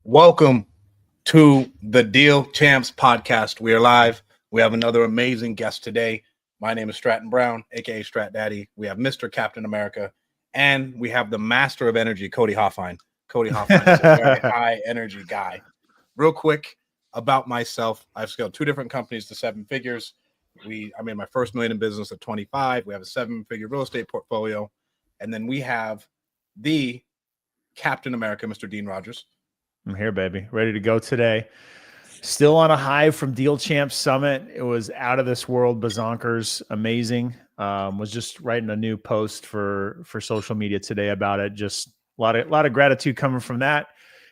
Welcome to the Deal Champs podcast. We are live. We have another amazing guest today. My name is Stratton Brown, aka Strat Daddy. We have Mr. Captain America, and we have the Master of Energy, Cody Hofine. Cody Hofine is a very high energy guy. Real quick about myself, I've scaled two different companies to seven figures. I made my first million in business at 25. We have a seven-figure real estate portfolio, and then we have the Captain America, Mr. Dean Rogers. I'm here, baby. Ready to go today. Still on a high from Deal Champs Summit. It was out of this world, bazonkers, amazing. Was just writing a new post for social media today about it. Just a lot of gratitude coming from that.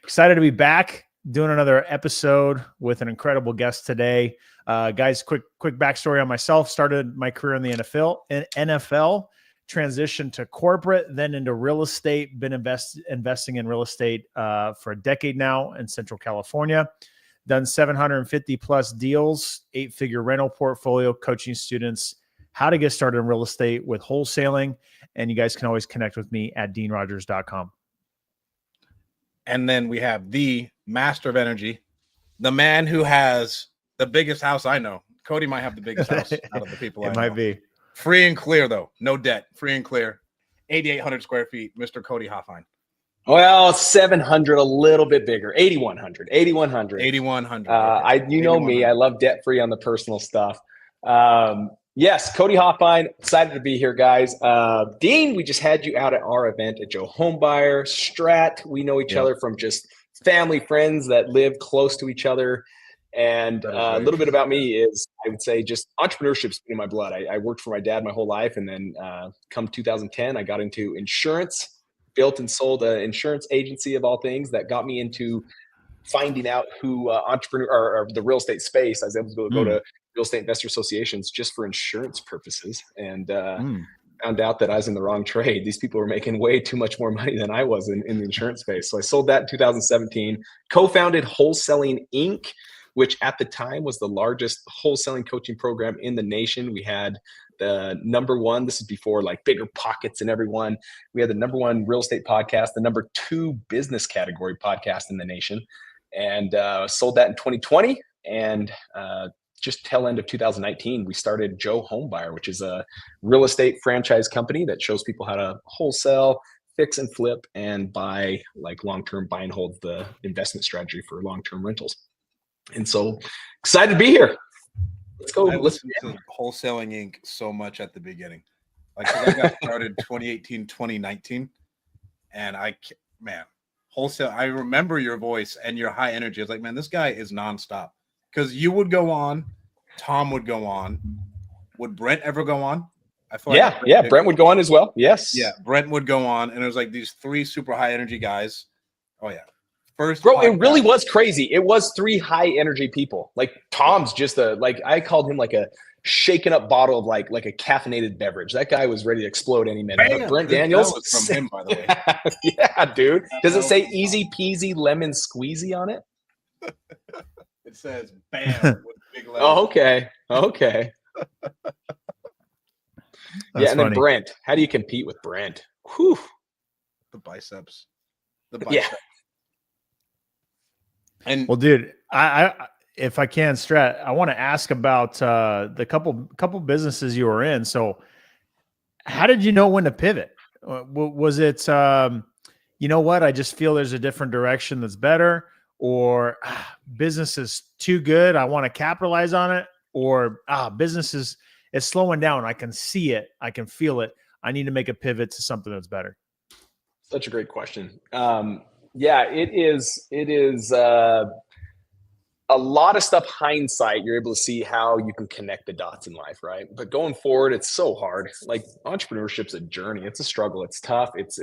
Excited to be back doing another episode with an incredible guest today. Guys, quick backstory on myself. Started my career in the NFL. Transitioned to corporate, then into real estate. Been investing in real estate for a decade now in Central California. Done 750 plus deals, 8-figure rental portfolio, coaching students how to get started in real estate with wholesaling. And you guys can always connect with me at deanrogers.com. And then we have the Master of Energy, the man who has the biggest house I know. Cody might have the biggest house out of the people I know. It might be. Free and clear, though. No debt. Free and clear. 8,800 square feet. Mr. Cody Hofine. Well, 700, a little bit bigger. 8,100. 8,100. 8,100. You know me. I love debt free on the personal stuff. Yes, Cody Hofine. Excited to be here, guys. Dean, we just had you out at our event at Joe Homebuyer. Strat, we know each other from just family friends that live close to each other. And a little bit about me is, I would say, just entrepreneurship's been in my blood. I worked for my dad my whole life, and then come 2010, I got into insurance, built and sold an insurance agency of all things that got me into finding out who entrepreneur or the real estate space. I was able to go to real estate investor associations just for insurance purposes, and found out that I was in the wrong trade. These people were making way too much more money than I was in the insurance space. So I sold that in 2017, co-founded Wholesaling Inc., which at the time was the largest wholesaling coaching program in the nation. We had the number one, this is before like Bigger Pockets and everyone. We had the number one real estate podcast, the number two business category podcast in the nation, and sold that in 2020. And just tail end of 2019, we started Joe Homebuyer, which is a real estate franchise company that shows people how to wholesale, fix and flip, and buy like long-term buy and hold, the investment strategy for long-term rentals. And so excited to be here. Let's go. I listened to Wholesaling Inc. so much at the beginning. Like, I got started 2018, 2019. And wholesale, I remember your voice and your high energy. I was like, man, this guy is nonstop. Because you would go on, Tom would go on. Would Brent ever go on? I feel like Brent would go on as well. Yes. Yeah, Brent would go on. And it was like these three super high energy guys. Oh, yeah. Bro, it really was crazy. It was three high energy people. Like Tom's just I called him like a shaken up bottle of like a caffeinated beverage. That guy was ready to explode any minute. But Brent Daniels was from him, by the way. Yeah, dude. Does it say easy peasy lemon squeezy on it? It says bam with big letters. Oh, okay. That's and then funny. Brent. How do you compete with Brent? Whew. The biceps. Yeah. And Well, dude, I if I can, Strat, I want to ask about the couple businesses you were in. So, how did you know when to pivot? Was it, you know what? I just feel there's a different direction that's better, or business is too good, I want to capitalize on it, or business is slowing down. I can see it, I can feel it. I need to make a pivot to something that's better. Such a great question. Yeah, it is a lot of stuff. Hindsight, you're able to see how you can connect the dots in life, right? But going forward, it's so hard. Like entrepreneurship's a journey. It's a struggle. It's tough. It's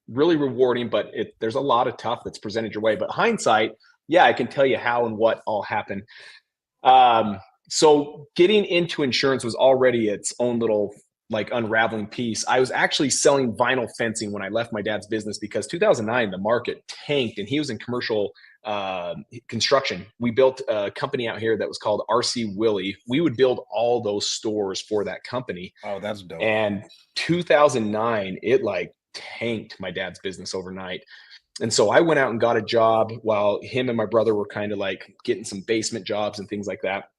really rewarding, but there's a lot of tough that's presented your way. But hindsight, yeah, I can tell you how and what all happened. So getting into insurance was already its own little like unraveling piece. I was actually selling vinyl fencing when I left my dad's business because 2009, the market tanked and he was in commercial construction. We built a company out here that was called RC Willie. We would build all those stores for that company. Oh, that's dope. And 2009, it like tanked my dad's business overnight. And so I went out and got a job while him and my brother were kind of like getting some basement jobs and things like that.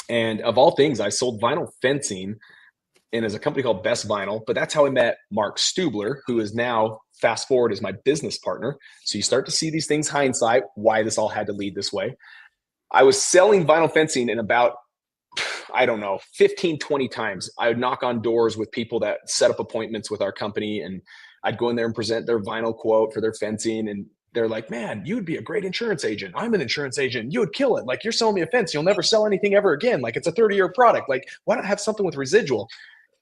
And of all things, I sold vinyl fencing and as a company called Best Vinyl. But that's how I met Mark Stubler, who is now, fast forward, is my business partner. So you start to see these things hindsight, why this all had to lead this way. I was selling vinyl fencing in about, I don't know, 15, 20 times. I would knock on doors with people that set up appointments with our company, and I'd go in there and present their vinyl quote for their fencing. And they're like, man, you would be a great insurance agent. I'm an insurance agent. You would kill it. Like, you're selling me a fence. You'll never sell anything ever again. Like, it's a 30-year product. Like, why not have something with residual?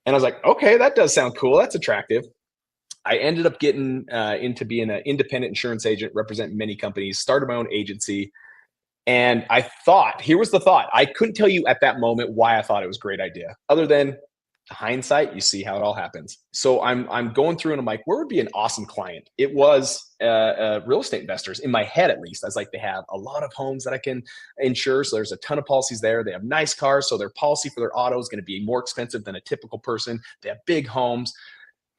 And I was like, okay, that does sound cool. That's attractive. I ended up getting into being an independent insurance agent, representing many companies, started my own agency. And I thought, here was the thought. I couldn't tell you at that moment why I thought it was a great idea, other than hindsight, you see how it all happens. So I'm going through and I'm like, where would be an awesome client? It was real estate investors, in my head at least. I was like, they have a lot of homes that I can insure. So there's a ton of policies there. They have nice cars. So their policy for their auto is going to be more expensive than a typical person. They have big homes.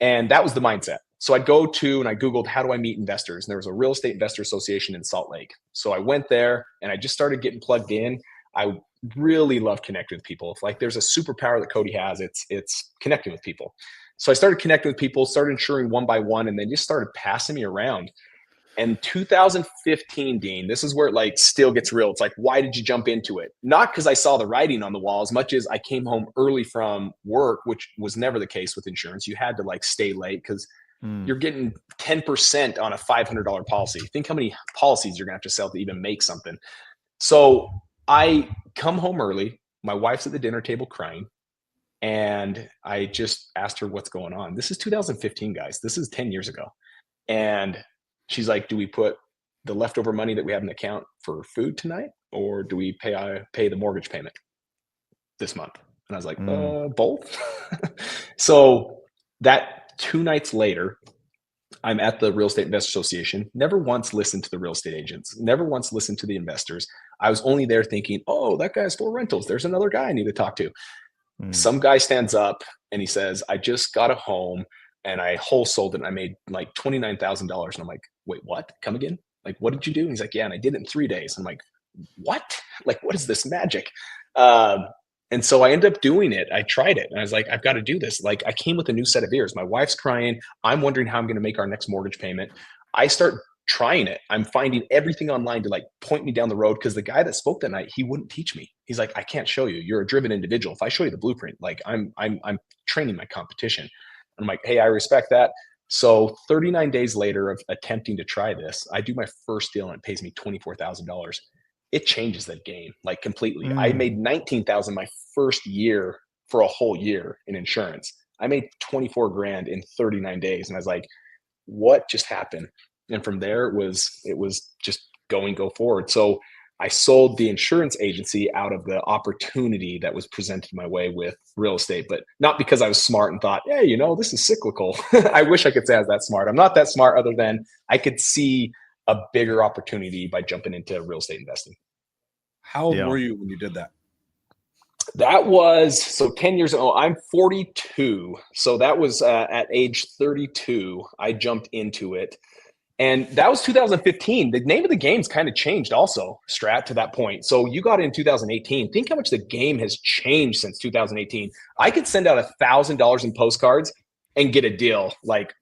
And that was the mindset. So I'd go to and I Googled, how do I meet investors? And there was a real estate investor association in Salt Lake. So I went there and I just started getting plugged in. I really love connecting with people. If like there's a superpower that Cody has, it's connecting with people. So I started connecting with people, started insuring one by one, and then just started passing me around. And 2015, Dean, this is where it like still gets real. It's like, why did you jump into it? Not because I saw the writing on the wall as much as I came home early from work, which was never the case with insurance. You had to like stay late because you're getting 10% on a $500 policy. Think how many policies you're gonna have to sell to even make something. So I come home early. My wife's at the dinner table crying. And I just asked her what's going on. This is 2015, guys. This is 10 years ago. And she's like, do we put the leftover money that we have in the account for food tonight? Or do we pay the mortgage payment this month? And I was like, both. So that 2 nights later, I'm at the Real Estate Investor Association, never once listened to the real estate agents, never once listened to the investors. I was only there thinking, oh, that guy has 4 rentals. There's another guy I need to talk to. Some guy stands up and he says, I just got a home and I wholesaled it and I made like $29,000. And I'm like, wait, what? Come again? Like, what did you do? And he's like, yeah, and I did it in 3 days. I'm like, what? Like, what is this magic? And so I ended up doing it. I tried it and I was like, I've got to do this. Like, I came with a new set of ears. My wife's crying. I'm wondering how I'm going to make our next mortgage payment. I start trying it. I'm finding everything online to like point me down the road. Cause the guy that spoke that night, he wouldn't teach me. He's like, I can't show you. You're a driven individual. If I show you the blueprint, like I'm training my competition. And I'm like, hey, I respect that. So 39 days later of attempting to try this, I do my first deal and it pays me $24,000. It changes that game like completely. I made $19,000 my first year for a whole year in insurance. I made 24 grand in 39 days. And I was like, what just happened? And from there, it was just go forward. So I sold the insurance agency out of the opportunity that was presented my way with real estate, but not because I was smart and thought, hey, this is cyclical. I wish I could say I was that smart. I'm not that smart, other than I could see a bigger opportunity by jumping into real estate investing. How old were you when you did that? That was, so 10 years ago, I'm 42. So that was at age 32, I jumped into it. And that was 2015. The name of the game's kind of changed also, Strat, to that point. So you got in 2018. Think how much the game has changed since 2018. I could send out $1,000 in postcards and get a deal like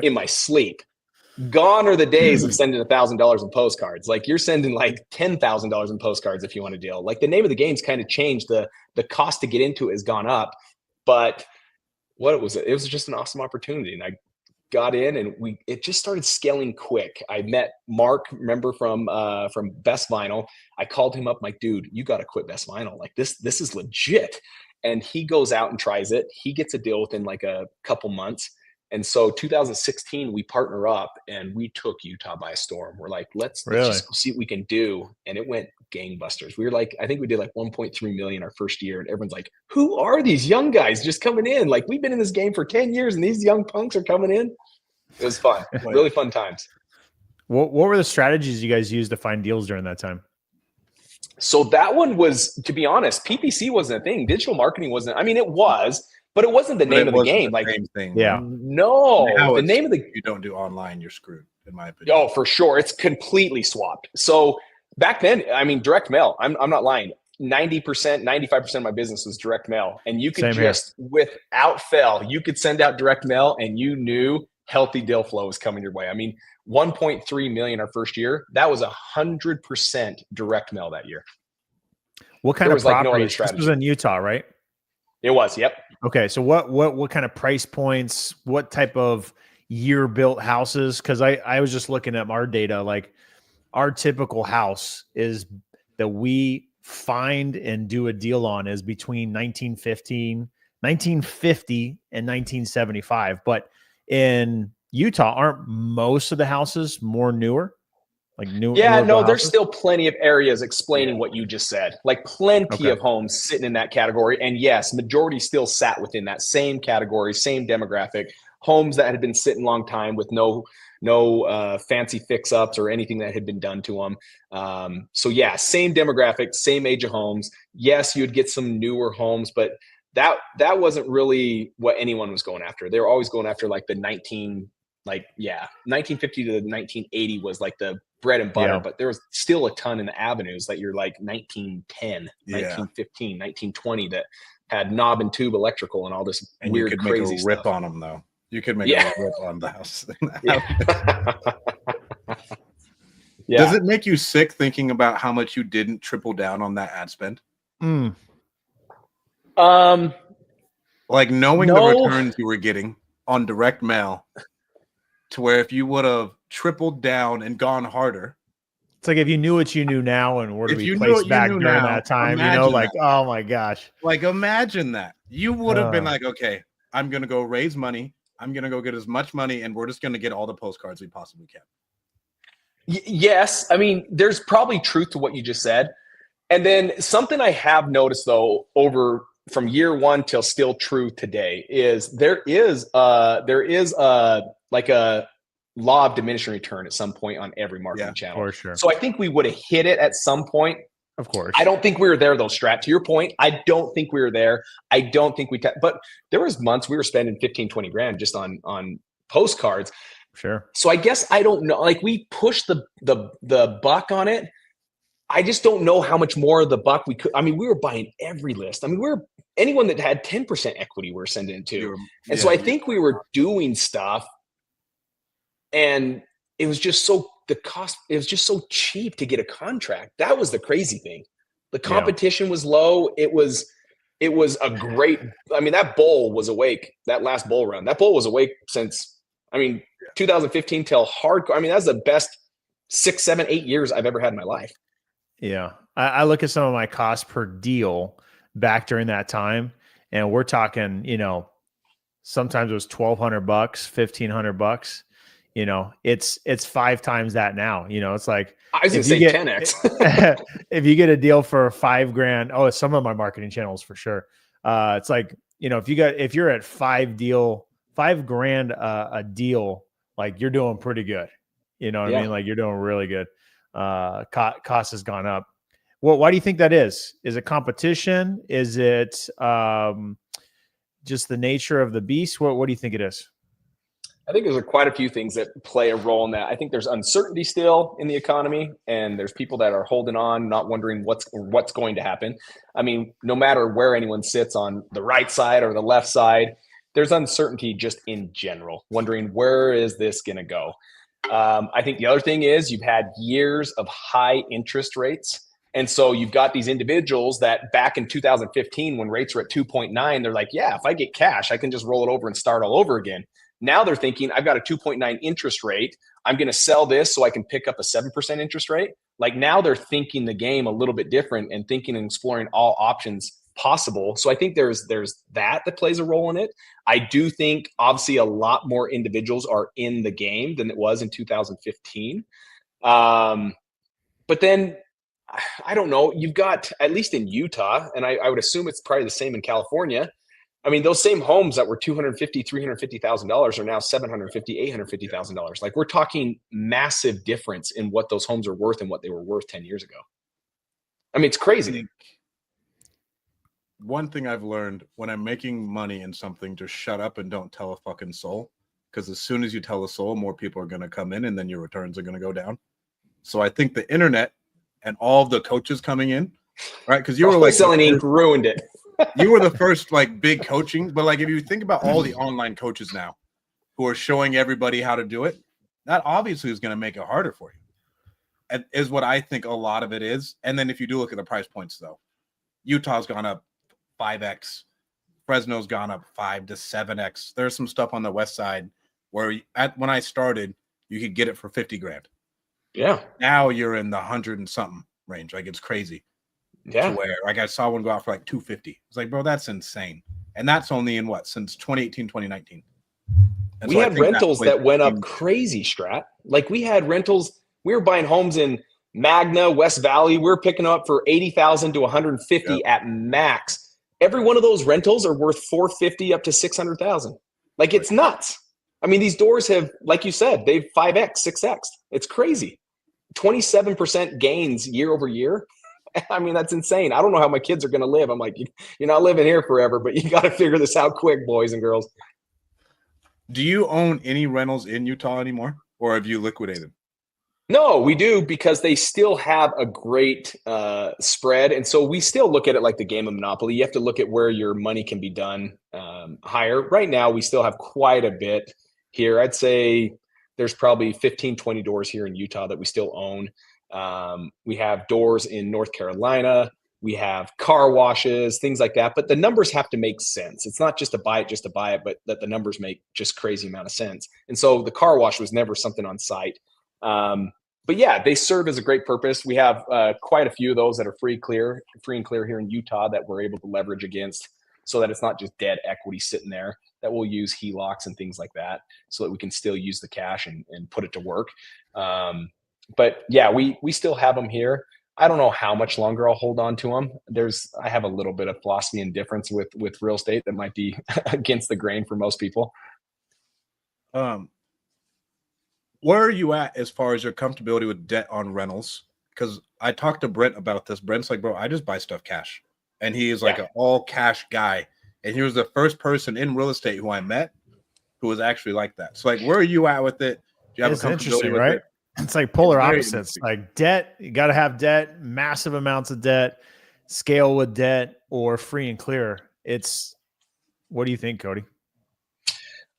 in my sleep. Gone are the days of sending $1,000 in postcards. Like you're sending like $10,000 in postcards if you want a deal. Like the name of the game's kind of changed. The cost to get into it has gone up. But what was it? It was just an awesome opportunity. And I got in and it just started scaling quick. I met Mark, remember from Best Vinyl. I called him up, like, dude, you got to quit Best Vinyl. Like this is legit. And he goes out and tries it. He gets a deal within like a couple months. And so 2016, we partner up and we took Utah by storm. We're like, let's just see what we can do. And it went gangbusters. We were like, I think we did like 1.3 million our first year. And everyone's like, who are these young guys just coming in? Like, we've been in this game for 10 years and these young punks are coming in. It was fun. Really fun times. What were the strategies you guys used to find deals during that time? So that one was, to be honest, PPC wasn't a thing. Digital marketing wasn't. I mean, it was, but it wasn't the But name it of the wasn't game. the Like, same thing. Yeah. no, Now the it's- name of the if you don't do online, you're screwed, in my opinion. Oh, for sure. It's completely swapped. So back then, I mean, direct mail, I'm not lying. 90%, 95% of my business was direct mail. And you could Same here. just, without fail, you could send out direct mail and you knew healthy deal flow was coming your way. I mean, 1.3 million our first year, that was 100% direct mail that year. What kind There of was, like, no other properties? This strategy. was in Utah, right? It was, yep. Okay, so what kind of price points? What type of year built houses? Because I was just looking at our data. Like our typical house is that we find and do a deal on is between 1950 and 1975. But in Utah, aren't most of the houses more newer? Like Yeah, newer no, built there's houses? still plenty of areas explaining what you just said. Like plenty Okay. of homes sitting in that category. And yes, majority still sat within that same category, same demographic. Homes that had been sitting a long time with no fancy fix-ups or anything that had been done to them. So yeah, same demographic, same age of homes. Yes, you'd get some newer homes, but that wasn't really what anyone was going after. They were always going after like the 1950 to 1980 was like the bread and butter, Yeah. but there was still a ton in the avenues that you're like 1910, Yeah. 1915, 1920 that had knob and tube electrical and all this And weird, you could make crazy a rip stuff. on them, though. You could make Yeah. a rip on the house. Yeah. Does it make you sick thinking about how much you didn't triple down on that ad spend? Like knowing the returns you were getting on direct mail, to where if you would have tripled down and gone harder. It's like if you knew what you knew now and were to If be you knew placed what you back knew during now, that time, imagine like, that. oh my gosh. Like, imagine that. You would have been like, okay, I'm going to go raise money. I'm going to go get as much money, and we're just going to get all the postcards we possibly can. Yes. I mean, there's probably truth to what you just said. And then something I have noticed, though, over from year one till still true today is there is like a law of diminishing return at some point on every marketing channel. For sure. So I think we would have hit it at some point. Of course. I don't think we were there though, Strat. To your point, I don't think we were there. I don't think but there was months we were spending 15, 20 grand just on postcards. Sure. So I guess I don't know. Like we pushed the buck on it. I just don't know how much more of the buck we could. I mean, we were buying every list. I mean, anyone that had 10% equity, we're sending it to. And so I think we were doing stuff, and it was just so it was just so cheap to get a contract. That was the crazy thing. The competition was low. It was a great. I mean, that bull was awake. That last bull run. That bull was awake since 2015 till hardcore. I mean, that's the best 6, 7, 8 years I've ever had in my life. Yeah. I look at some of my costs per deal back during that time, and we're talking, sometimes it was $1,200, $1,500. It's 5 times that now. It's like I was gonna say 10x. If you get a deal for $5,000, it's some of my marketing channels for sure. It's like, if you're at $5,000 a deal, like you're doing pretty good. You know what I mean? Like you're doing really good. Cost has gone up. Well, why do you think that is? Is it competition? Is it just the nature of the beast? What do you think it is? I think there's quite a few things that play a role in that. I think there's uncertainty still in the economy, and there's people that are holding on, not wondering what's going to happen. I mean, no matter where anyone sits on the right side or the left side, there's uncertainty just in general, wondering where is this going to go. I think the other thing is you've had years of high interest rates. And so you've got these individuals that back in 2015, when rates were at 2.9, they're like, yeah, if I get cash, I can just roll it over and start all over again. Now they're thinking, I've got a 2.9 interest rate. I'm going to sell this so I can pick up a 7% interest rate. Like now they're thinking the game a little bit different and thinking and exploring all options possible. So I think there's that plays a role in it. I do think obviously a lot more individuals are in the game than it was in 2015. But then I don't know, you've got, at least in Utah, and I would assume it's probably the same in California. I mean, those same homes that were $250,000, $350,000 are now $750,000, $850,000. Like we're talking massive difference in what those homes are worth and what they were worth 10 years ago. I mean, it's crazy. one thing I've learned when I'm making money in something, just shut up and don't tell a fucking soul. Because as soon as you tell a soul, more people are going to come in and then your returns are going to go down. So I think the internet and all of the coaches coming in, right? Because you were like Wholesaling Inc. ruined it. you were the first like big coaching, but like if you think about all the online coaches now who are showing everybody how to do it, that obviously is going to make it harder for you. And is what I think a lot of it is. And then if you do look at the price points, though, Utah's gone up 5x, Fresno's gone up 5 to 7x. There's some stuff on the west side where when I started, you could get it for 50 grand. Yeah. Now you're in the 100 and something range. Like it's crazy. Yeah. To where like I saw one go out for like 250. It's like, bro, that's insane. And that's only in what, since 2018, 2019. And we had rentals that went up crazy, Strat. Like we had rentals, we were buying homes in Magna, West Valley. We were picking up for 80,000 to 150 at max. Every one of those rentals are worth 450 up to 600,000. Like it's nuts. I mean, these doors have, like you said, they've 5x, 6x. It's crazy. 27% gains year over year. I mean, that's insane. I don't know how my kids are going to live. I'm like, you're not living here forever, but you got to figure this out quick, boys and girls. Do you own any rentals in Utah anymore, or have you liquidated? No, we do, because they still have a great spread. And so we still look at it like the game of Monopoly. You have to look at where your money can be done higher. Right now, we still have quite a bit here. I'd say there's probably 15, 20 doors here in Utah that we still own. We have doors in North Carolina. We have car washes, things like that. But the numbers have to make sense. It's not just to buy it, but that the numbers make just crazy amount of sense. And so the car wash was never something on site. But yeah, they serve as a great purpose. We have quite a few of those that are free and clear here in Utah that we're able to leverage against, so that it's not just dead equity sitting there, that we'll use HELOCs and things like that so that we can still use the cash and put it to work. But yeah, we still have them here. I don't know how much longer I'll hold on to them. I have a little bit of philosophy and difference with real estate that might be against the grain for most people. Where are you at as far as your comfortability with debt on rentals? Because I talked to Brent about this. Brent's like, bro, I just buy stuff cash. And he is like an all cash guy. And he was the first person in real estate who I met who was actually like that. So like, where are you at with it? Do you have it's a comfortability interesting, with right? it? It's like polar opposites. Like debt, you got to have debt, massive amounts of debt, scale with debt, or free and clear. What do you think, Cody?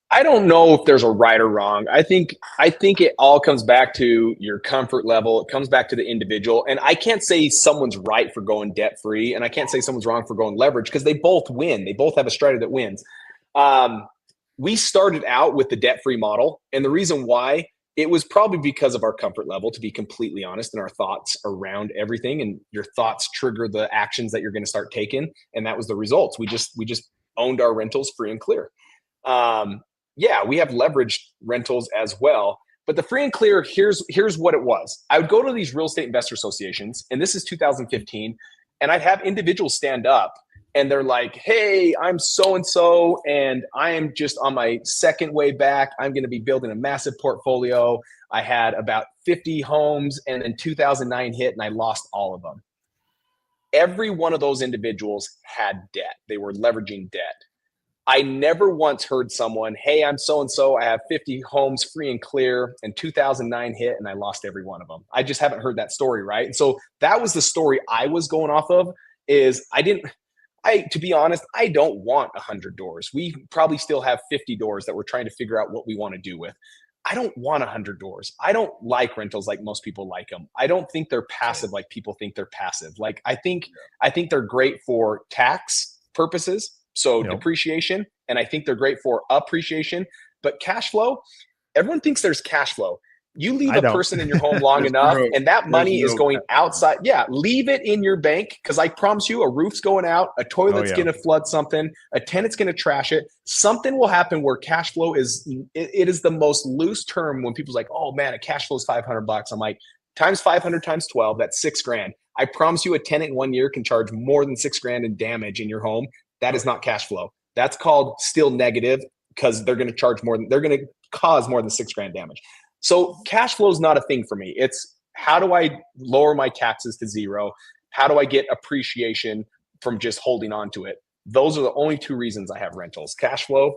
I don't know if there's a right or wrong. I think it all comes back to your comfort level. It comes back to the individual. And I can't say someone's right for going debt free, and I can't say someone's wrong for going leverage, because they both win. They both have a strategy that wins. We started out with the debt free model, and the reason why, it was probably because of our comfort level, to be completely honest, and our thoughts around everything. And your thoughts trigger the actions that you're going to start taking, and that was the results. We just owned our rentals free and clear. Yeah, we have leveraged rentals as well. But the free and clear, here's what it was. I would go to these real estate investor associations, and this is 2015, and I'd have individuals stand up, and they're like, hey, I'm so-and-so, and I am just on my second way back. I'm going to be building a massive portfolio. I had about 50 homes, and then 2009 hit, and I lost all of them. Every one of those individuals had debt. They were leveraging debt. I never once heard someone, hey, I'm so-and-so, I have 50 homes free and clear, and 2009 hit and I lost every one of them. I just haven't heard that story, right? And so that was the story I was going off of, is to be honest, I don't want 100 doors. We probably still have 50 doors that we're trying to figure out what we want to do with. I don't want 100 doors. I don't like rentals like most people like them. I don't think they're passive like people think they're passive. Like I think they're great for tax purposes. So depreciation, and I think they're great for appreciation, but cash flow, everyone thinks there's cash flow. You leave a person in your home long enough, and that money is going outside. Yeah, leave it in your bank, because I promise you, a roof's going out, a toilet's going to flood something, a tenant's going to trash it. Something will happen where cash flow is the most loose term. When people's like, oh man, a cash flow is $500. I'm like, times 500 times 12, that's $6,000. I promise you, a tenant in 1 year can charge more than $6,000 in damage in your home. That is not cash flow. That's called still negative, because they're going to charge more than, they're going to cause more than $6,000 damage. So cash flow is not a thing for me. It's how do I lower my taxes to zero? How do I get appreciation from just holding on to it. Those are the only two reasons I have rentals. Cash flow,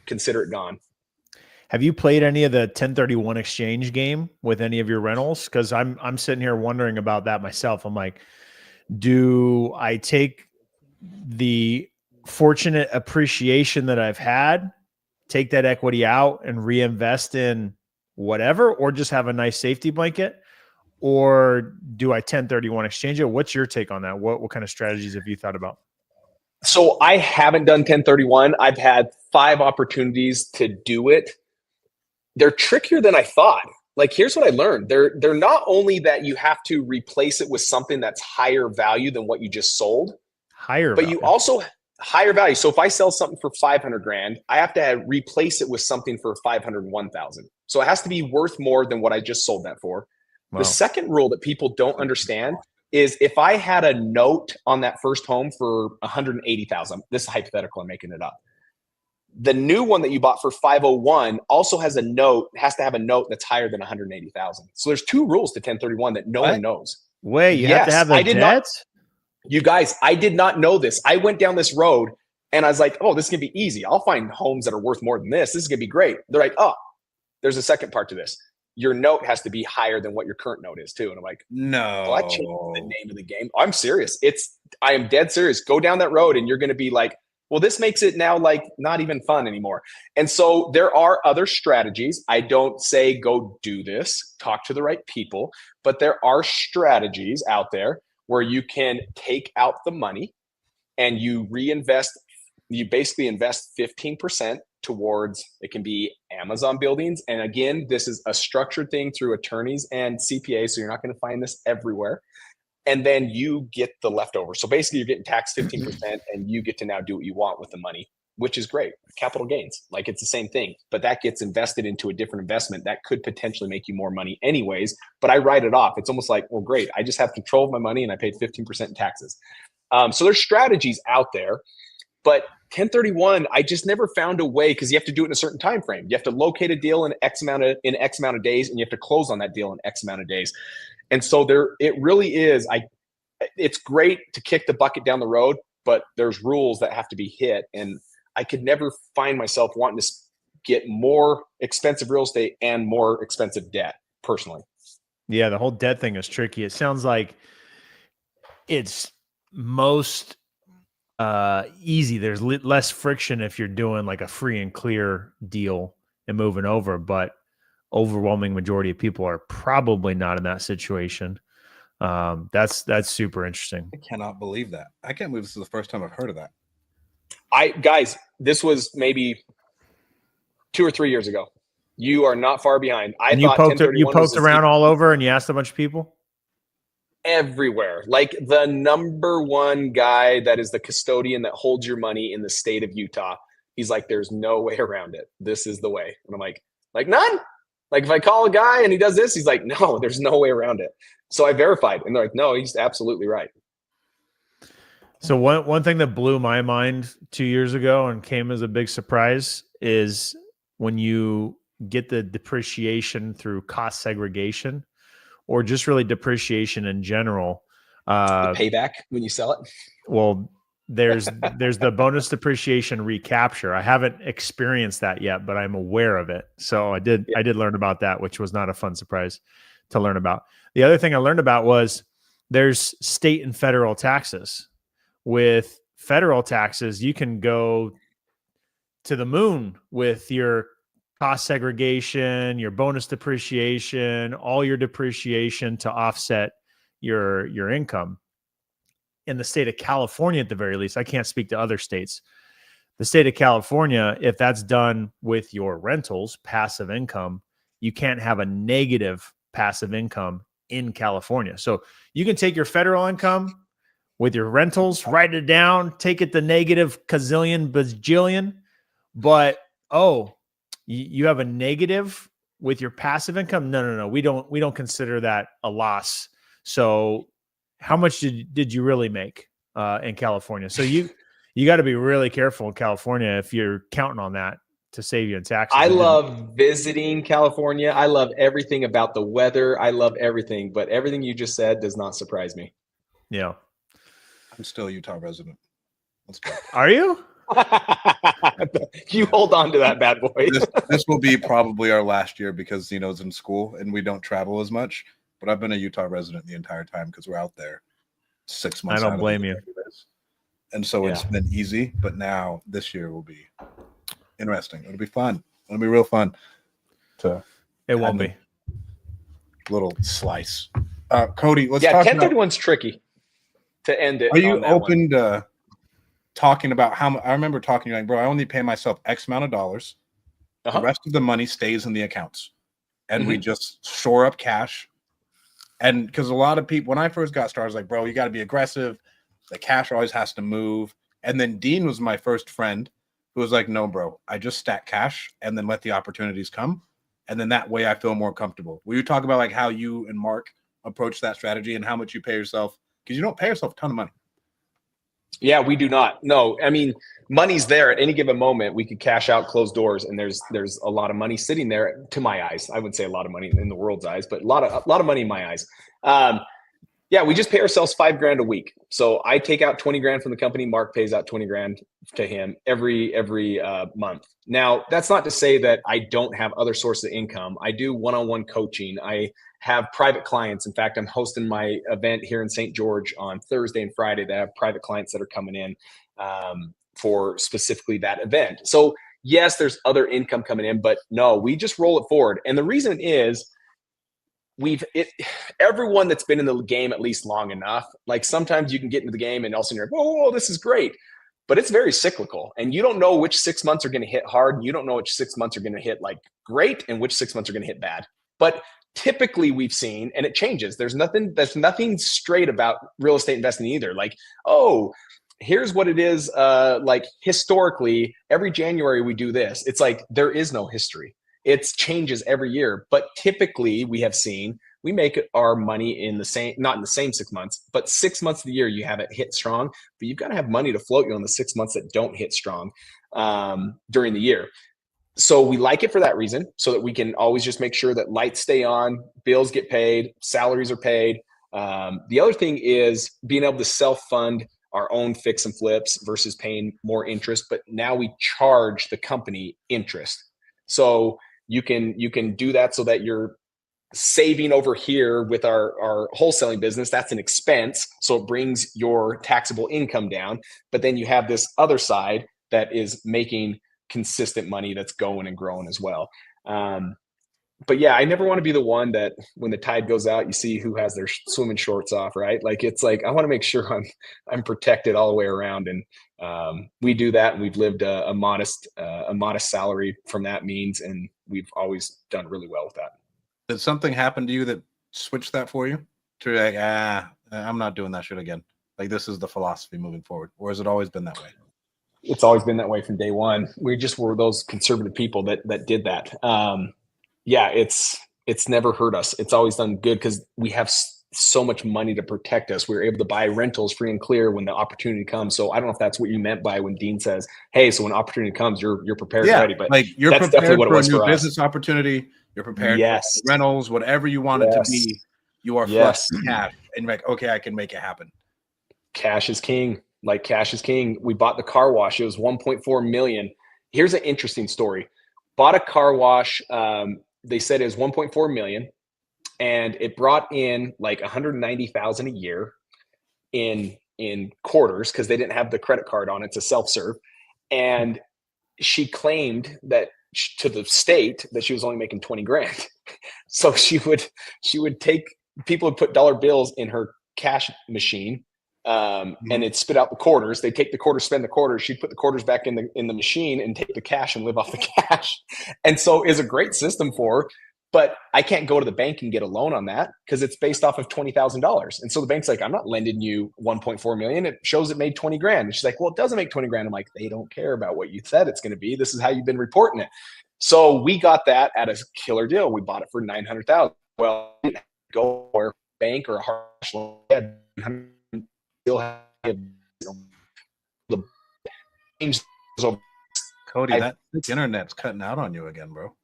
consider it gone. Have you played any of the 1031 exchange game with any of your rentals? Because I'm sitting here wondering about that myself. I'm like, do I take the fortunate appreciation that I've had, take that equity out and reinvest in whatever, or just have a nice safety blanket? Or do I 1031 exchange it? What's your take on that? What kind of strategies have you thought about? So I haven't done 1031. I've had 5 opportunities to do it. They're trickier than I thought. Like, here's what I learned. They're not only that you have to replace it with something that's higher value than what you just sold, but you also higher value. So if I sell something for 500 grand, I have to replace it with something for 501,000. So it has to be worth more than what I just sold that for. Wow. The second rule that people don't understand is if I had a note on that first home for 180,000, this is hypothetical, I'm making it up. The new one that you bought for 501 also has to have a note that's higher than 180,000. So there's 2 rules to 1031 that no one knows. Wait, you have to have the debt? You guys, I did not know this. I went down this road and I was like, oh, this is going to be easy. I'll find homes that are worth more than this. This is going to be great. They're like, oh, there's a second part to this. Your note has to be higher than what your current note is too. And I'm like, no, well, I changed the name of the game. I'm serious. I am dead serious. Go down that road and you're going to be like, well, this makes it now like not even fun anymore. And so there are other strategies. I don't say go do this, talk to the right people, but there are strategies out there where you can take out the money and you reinvest. You basically invest 15% towards, it can be Amazon buildings. And again, this is a structured thing through attorneys and CPAs. So you're not going to find this everywhere. And then you get the leftover. So basically you're getting taxed 15% and you get to now do what you want with the money, which is great. Capital gains, like it's the same thing, but that gets invested into a different investment that could potentially make you more money anyways. But I write it off. It's almost like, well, great. I just have control of my money and I paid 15% in taxes. So there's strategies out there, but 1031, I just never found a way, because you have to do it in a certain time frame. You have to locate a deal in X amount of days, and you have to close on that deal in X amount of days. And so it really is. It's great to kick the bucket down the road, but there's rules that have to be hit. And I could never find myself wanting to get more expensive real estate and more expensive debt personally. Yeah, the whole debt thing is tricky. It sounds like it's most easy. There's less friction if you're doing like a free and clear deal and moving over, but overwhelming majority of people are probably not in that situation. That's super interesting. I cannot believe that. I can't believe this is the first time I've heard of that. Guys, this was maybe 2 or 3 years ago. You are not far behind. You poked around all over and you asked a bunch of people? Everywhere. Like the number one guy that is the custodian that holds your money in the state of Utah. He's like, there's no way around it. This is the way. And I'm like none? Like if I call a guy and he does this, he's like, no, there's no way around it. So I verified and they're like, no, he's absolutely right. So one thing that blew my mind 2 years ago and came as a big surprise is when you get the depreciation through cost segregation, or just really depreciation in general. The payback when you sell it? Well, there's the bonus depreciation recapture. I haven't experienced that yet, but I'm aware of it. So I did learn about that, which was not a fun surprise to learn about. The other thing I learned about was there's state and federal taxes. With federal taxes, you can go to the moon with your cost segregation, your bonus depreciation, all your depreciation to offset your income. In the state of California, at the very least, I can't speak to other states. The state of California, if that's done with your rentals, passive income, you can't have a negative passive income in California. So you can take your federal income with your rentals, write it down, take it to negative gazillion, bajillion, but you have a negative with your passive income? No. We don't consider that a loss. So how much did you really make in California? So you got to be really careful in California if you're counting on that to save you in taxes. I love visiting California. I love everything about the weather. I love everything, but everything you just said does not surprise me. Yeah. I'm still a Utah resident. Let's go. Are you? You hold on to that bad boy. This will be probably our last year because Zeno's in school and we don't travel as much. But I've been a Utah resident the entire time because we're out there 6 months. I don't blame you. And so it's been easy. But now this year will be interesting. It'll be fun. It'll be real fun. It won't be. Little slice. Cody, let's talk 1031's tricky to end it. Are you open to talking about how I remember talking to you like, bro, I only pay myself X amount of dollars. The rest of the money stays in the accounts. And we just shore up cash. And because a lot of people, when I first got started, I was like, bro, you got to be aggressive. The cash always has to move. And then Dean was my first friend who was like, no, bro, I just stack cash and then let the opportunities come. And then that way I feel more comfortable. Will you talk about like how you and Mark approach that strategy and how much you pay yourself? Because you don't pay yourself a ton of money. Yeah, we do not. No, I mean, money's there at any given moment. We could cash out, close doors, and there's a lot of money sitting there. To my eyes, I wouldn't say a lot of money in the world's eyes, but a lot of money in my eyes. Yeah, we just pay ourselves $5,000 a week. So I take out 20 grand from the company. Mark pays out 20 grand to him every month. Now, that's not to say that I don't have other sources of income. I do one-on-one coaching. I have private clients. In fact, I'm hosting my event here in St. George on Thursday and Friday that I have private clients that are coming in for specifically that event. So yes, there's other income coming in, but no, we just roll it forward. And the reason is everyone that's been in the game at least long enough, like sometimes you can get into the game and all of a sudden you're like, oh, this is great. But it's very cyclical and you don't know which 6 months are going to hit hard. And you don't know which 6 months are going to hit like great and which 6 months are going to hit bad. But typically we've seen, and it changes. There's nothing straight about real estate investing either. Like, oh, here's what it is. Like historically, every January we do this. It's like, there is no history. It changes every year. But typically we have seen, we make our money in the same, not in the same 6 months, but 6 months of the year you have it hit strong, but you've got to have money to float you on the 6 months that don't hit strong during the year. So we like it for that reason, so that we can always just make sure that lights stay on, bills get paid, salaries are paid. The other thing is being able to self-fund our own fix and flips versus paying more interest, but now we charge the company interest. So you can do that so that you're saving over here with our wholesaling business. That's an expense. So it brings your taxable income down, but then you have this other side that is making consistent money that's going and growing as well. But yeah, I never want to be the one that when the tide goes out, you see who has their swimming shorts off, right? Like, it's like, I want to make sure I'm protected all the way around. And we do that. And we've lived a modest salary from that means. And we've always done really well with that. Did something happen to you that switched that for you? To like, I'm not doing that shit again. Like, this is the philosophy moving forward. Or has it always been that way? It's always been that way from day one. We just were those conservative people that did that. Yeah, it's never hurt us. It's always done good because we have so much money to protect us. We were able to buy rentals free and clear when the opportunity comes. So I don't know if that's what you meant by when Dean says, "Hey, so when opportunity comes, you're prepared and ready." But like you're that's prepared definitely what it for was a new for business us. opportunity. You're prepared for rentals, whatever you want it to be. You are flush with cash, and you're like, okay, I can make it happen. Cash is king. Like, cash is king. We bought the car wash. It was $1.4 million. Here's an interesting story. Bought a car wash. They said it was $1.4 million, and it brought in like $190,000 a year in quarters because they didn't have the credit card on it to self-serve. And she claimed that to the state that she was only making 20 grand. So she would take, people would put dollar bills in her cash machine. And it'd spit out the quarters. They take the quarters, spend the quarters. She'd put the quarters back in the machine and take the cash and live off the cash. And so it's a great system for her, but I can't go to the bank and get a loan on that because it's based off of $20,000. And so the bank's like, I'm not lending you 1.4 million. It shows it made 20 grand. And she's like, well, it doesn't make 20 grand. I'm like, they don't care about what you said it's going to be. This is how you've been reporting it. So we got that at a killer deal. We bought it for 900,000. Well, I didn't go to a bank or a harsh loan. Still have the Cody, that internet's cutting out on you again, bro.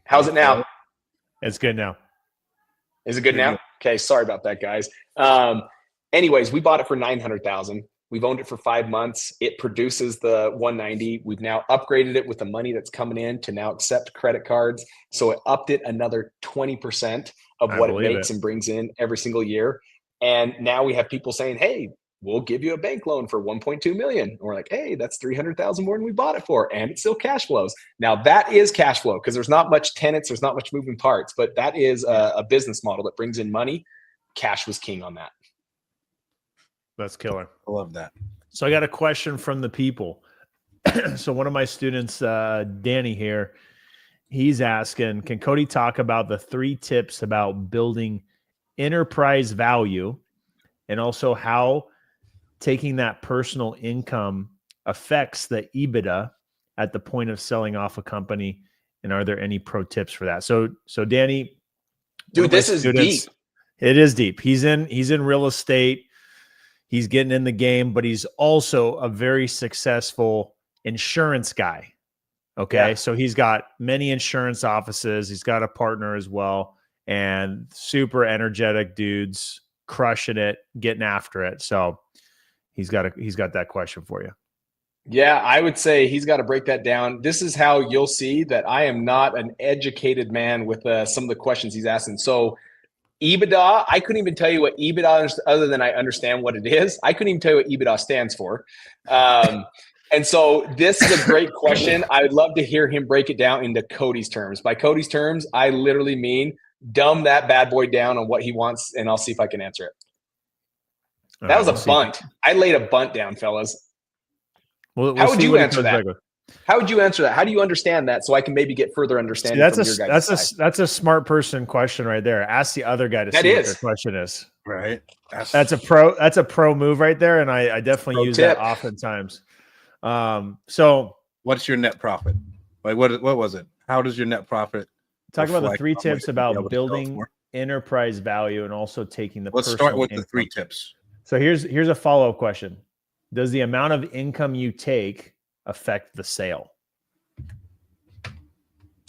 How's it now? It's good now. Is it good now? Okay, sorry about that, guys. Anyways, we bought it for $900,000. We've owned it for 5 months. It produces the 190. We've now upgraded it with the money that's coming in to now accept credit cards. So it upped it another 20% of what it makes and brings in every single year. And now we have people saying, hey, we'll give you a bank loan for 1.2 million. And we're like, hey, that's 300,000 more than we bought it for. And it still cash flows. Now that is cash flow because there's not much tenants, there's not much moving parts, but that is a business model that brings in money. Cash was king on that. That's killer. I love that. So I got a question from the people. So one of my students, Danny here, he's asking, can Cody talk about the 3 tips about building enterprise value and also how taking that personal income affects the EBITDA at the point of selling off a company? And are there any pro tips for that? So Danny, dude, this is deep. It is deep. He's in real estate. He's getting in the game, but he's also a very successful insurance guy. Okay. Yeah. So he's got many insurance offices. He's got a partner as well, and super energetic dudes crushing it, getting after it. So he's got that question for you. Yeah, I would say he's got to break that down. This is how you'll see that I am not an educated man with some of the questions he's asking. So EBITDA, I couldn't even tell you what EBITDA is other than I understand what it is. I couldn't even tell you what EBITDA stands for. And so this is a great question. I would love to hear him break it down into Cody's terms. By Cody's terms, I literally mean dumb that bad boy down on what he wants, and I'll see if I can answer it. That was a bunt. I laid a bunt down, fellas. How would you answer that? How would you answer that? How do you understand that so I can maybe get further understanding from your guys' side? That's a smart person question right there. Ask the other guy to see what their question is. Right. That's a pro move right there, and I definitely use that oftentimes. So what's your net profit? Like what was it? How does your net profit talk about the 3 tips about building enterprise value and also taking the Let's start with the 3 tips. So here's a follow-up question. Does the amount of income you take affect the sale?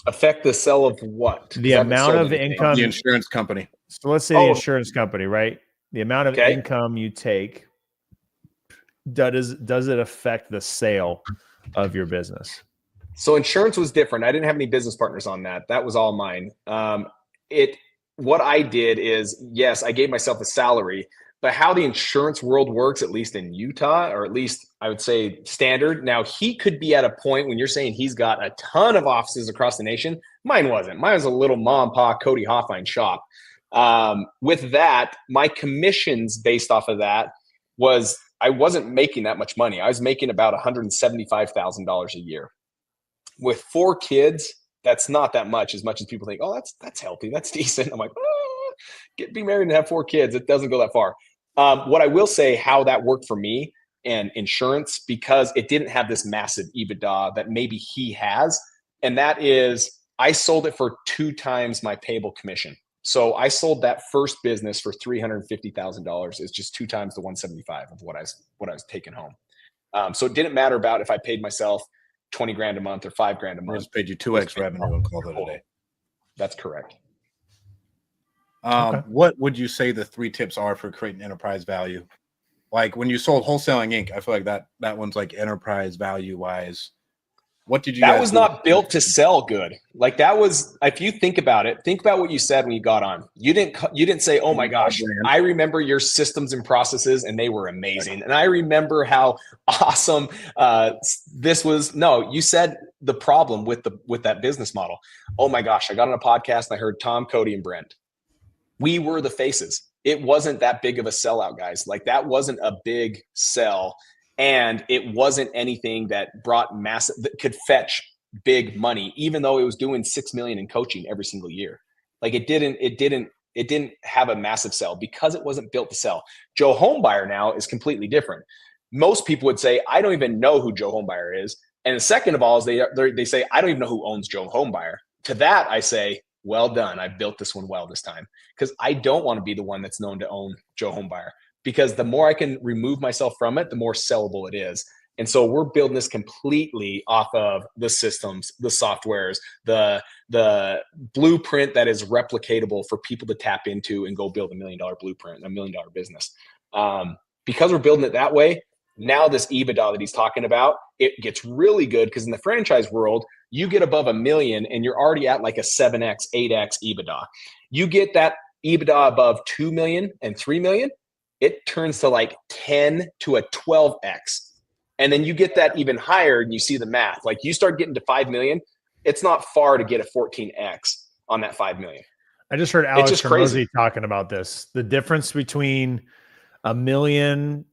Affect the sale of what? The amount of income. The insurance company. So let's say the insurance company, right? The amount of income you take, does it affect the sale of your business? So insurance was different. I didn't have any business partners on that. That was all mine. What I did is, yes, I gave myself a salary, but how the insurance world works, at least in Utah, or at least I would say standard. Now, he could be at a point when you're saying he's got a ton of offices across the nation. Mine wasn't. Mine was a little mom and pop Cody Hofine shop. With that, my commissions based off of that was, I wasn't making that much money. I was making about $175,000 a year. With 4 kids, that's not that much as people think, oh, that's healthy. That's decent. I'm like, be married and have 4 kids. It doesn't go that far. What I will say, how that worked for me and insurance, because it didn't have this massive EBITDA that maybe he has. And that is, I sold it for 2 times my payable commission. So I sold that first business for $350,000. It's just 2 times the 175 of what I was taking home. So it didn't matter about if I paid myself 20 grand a month or 5 grand a month. I just paid you 2x revenue and called it a day. That's correct. What would you say the 3 tips are for creating enterprise value? Like when you sold Wholesaling Inc., I feel like that one's like enterprise value wise. What did you? That was not built to sell good. Like that was, if you think about it, think about what you said when you got on. You didn't say, "Oh my gosh, I remember your systems and processes, and they were amazing." And I remember how awesome this was. No, you said the problem with that business model. Oh my gosh, I got on a podcast and I heard Tom, Cody, and Brent. We were the faces. It wasn't that big of a sellout, guys. Like that wasn't a big sell. And it wasn't anything that brought massive, that could fetch big money, even though it was doing $6 million in coaching every single year. Like it didn't have a massive sell because it wasn't built to sell. Joe Homebuyer now is completely different. Most people would say, I don't even know who Joe Homebuyer is. And the second of all is they say, I don't even know who owns Joe Homebuyer. To that, I say, well done. I built this one well this time, because I don't want to be the one that's known to own Joe Homebuyer. Because the more I can remove myself from it, the more sellable it is. And so we're building this completely off of the systems, the softwares, the blueprint that is replicatable for people to tap into and go build $1 million blueprint, $1 million business. Because we're building it that way, now this EBITDA that he's talking about, it gets really good because in the franchise world, you get above $1 million and you're already at like a 7x, 8x EBITDA. You get that EBITDA above 2 million and 3 million, it turns to like 10 to a 12x. And then you get that even higher and you see the math. Like you start getting to 5 million, it's not far to get a 14x on that 5 million. I just heard Alex Hormozi talking about this. The difference between $1 million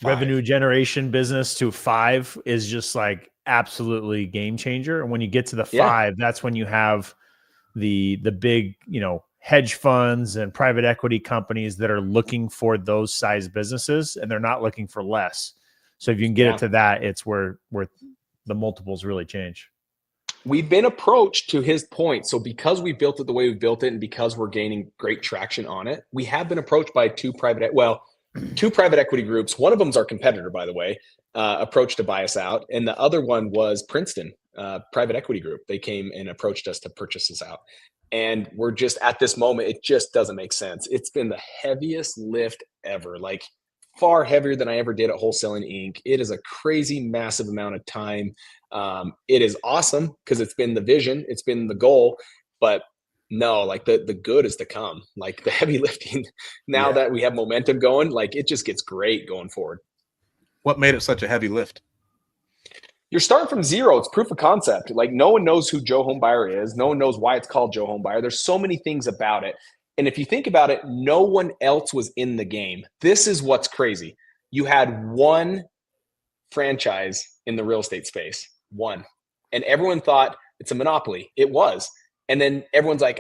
revenue generation business to 5 is just like absolutely game changer. And when you get to the 5, that's when you have the big, hedge funds and private equity companies that are looking for those size businesses, and they're not looking for less. So if you can get it to that, it's where the multiples really change. We've been approached, to his point. So because we built it the way we built it, and because we're gaining great traction on it, we have been approached by two private equity groups. One of them is our competitor, by the way, approached to buy us out. And the other one was Princeton private equity group. They came and approached us to purchase us out. And we're just at this moment, it just doesn't make sense. It's been the heaviest lift ever, like far heavier than I ever did at Wholesaling Inc. It is a crazy, massive amount of time. It is awesome because it's been the vision, it's been the goal, but no, like the good is to come. Like the heavy lifting, now that we have momentum going, like it just gets great going forward. What made it such a heavy lift? You're starting from zero. It's proof of concept. Like no one knows who Joe Homebuyer is. No one knows why it's called Joe Homebuyer. There's so many things about it. And if you think about it, no one else was in the game. This is what's crazy. You had one franchise in the real estate space, one. And everyone thought it's a monopoly. It was. And then everyone's like,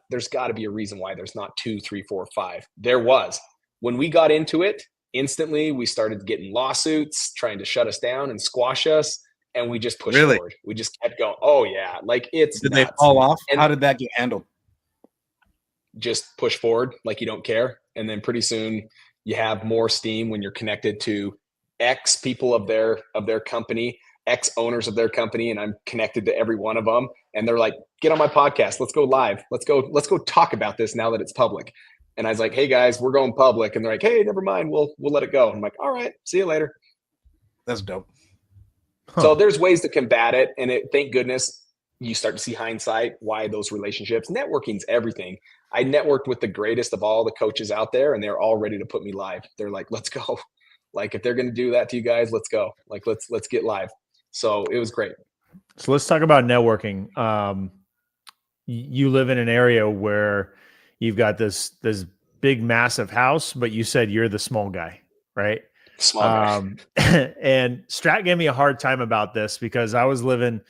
there's got to be a reason why there's not 2, 3, 4, 5. There was. When we got into it, instantly we started getting lawsuits trying to shut us down and squash us. And we just pushed forward. We just kept going. Oh, yeah. Like it's Did nuts. They fall off? And how did that get handled? Just push forward like you don't care. And then pretty soon you have more steam when you're connected to X people of their company, X owners of their company. And I'm connected to every one of them. And they're like, get on my podcast. Let's go live. Let's go talk about this now that it's public. And I was like, hey guys, we're going public. And they're like, hey, never mind. We'll let it go. I'm like, all right, see you later. That's dope. So there's ways to combat it. And thank goodness you start to see hindsight, why those relationships, networking's everything. I networked with the greatest of all the coaches out there and they're all ready to put me live. They're like, let's go. Like, if they're going to do that to you guys, let's go. Like, let's get live. So it was great. So let's talk about networking. You live in an area where you've got this big, massive house, but you said you're the small guy, right? Small guy. And Strat gave me a hard time about this because I was living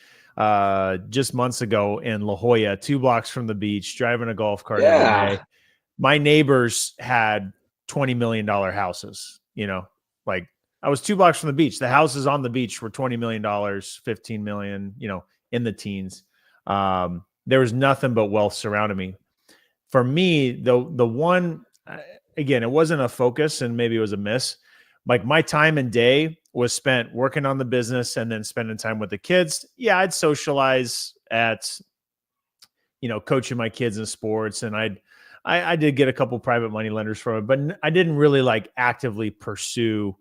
just months ago in La Jolla, 2 blocks from the beach, driving a golf cart every day. My neighbors had $20 million houses, like I was 2 blocks from the beach. The houses on the beach were $20 million, 15 million, in the teens. There was nothing but wealth surrounding me. For me, the one, again, it wasn't a focus and maybe it was a miss. Like my time and day was spent working on the business and then spending time with the kids. Yeah, I'd socialize at, coaching my kids in sports, and I did get a couple private money lenders from it, but I didn't really like actively pursue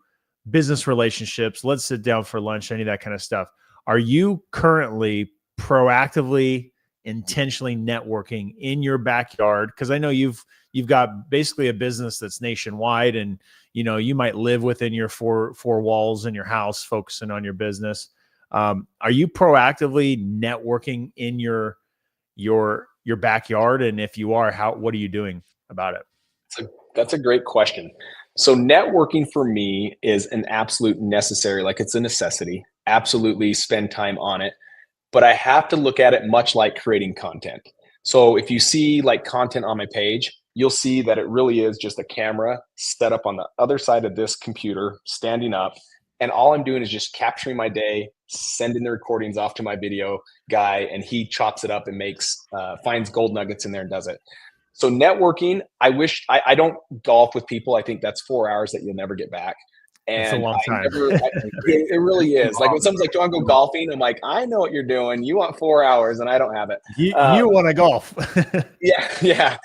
business relationships. Let's sit down for lunch, any of that kind of stuff. Are you currently proactively, intentionally networking in your backyard? Because I know you've got basically a business that's nationwide, and you might live within your four walls in your house, focusing on your business. Are you proactively networking in your backyard? And if you are, what are you doing about it? That's a great question. So networking for me is an absolute necessary, like it's a necessity. Absolutely spend time on it. But I have to look at it much like creating content. So if you see like content on my page, you'll see that it really is just a camera set up on the other side of this computer, standing up. And all I'm doing is just capturing my day, sending the recordings off to my video guy, and he chops it up and finds gold nuggets in there and does it. So networking, I don't golf with people. I think that's 4 hours that you'll never get back. It's a And long time. it really is. Like when someone's like, do you want to go golfing? I'm like, I know what you're doing. You want 4 hours and I don't have it. You want to golf. Yeah.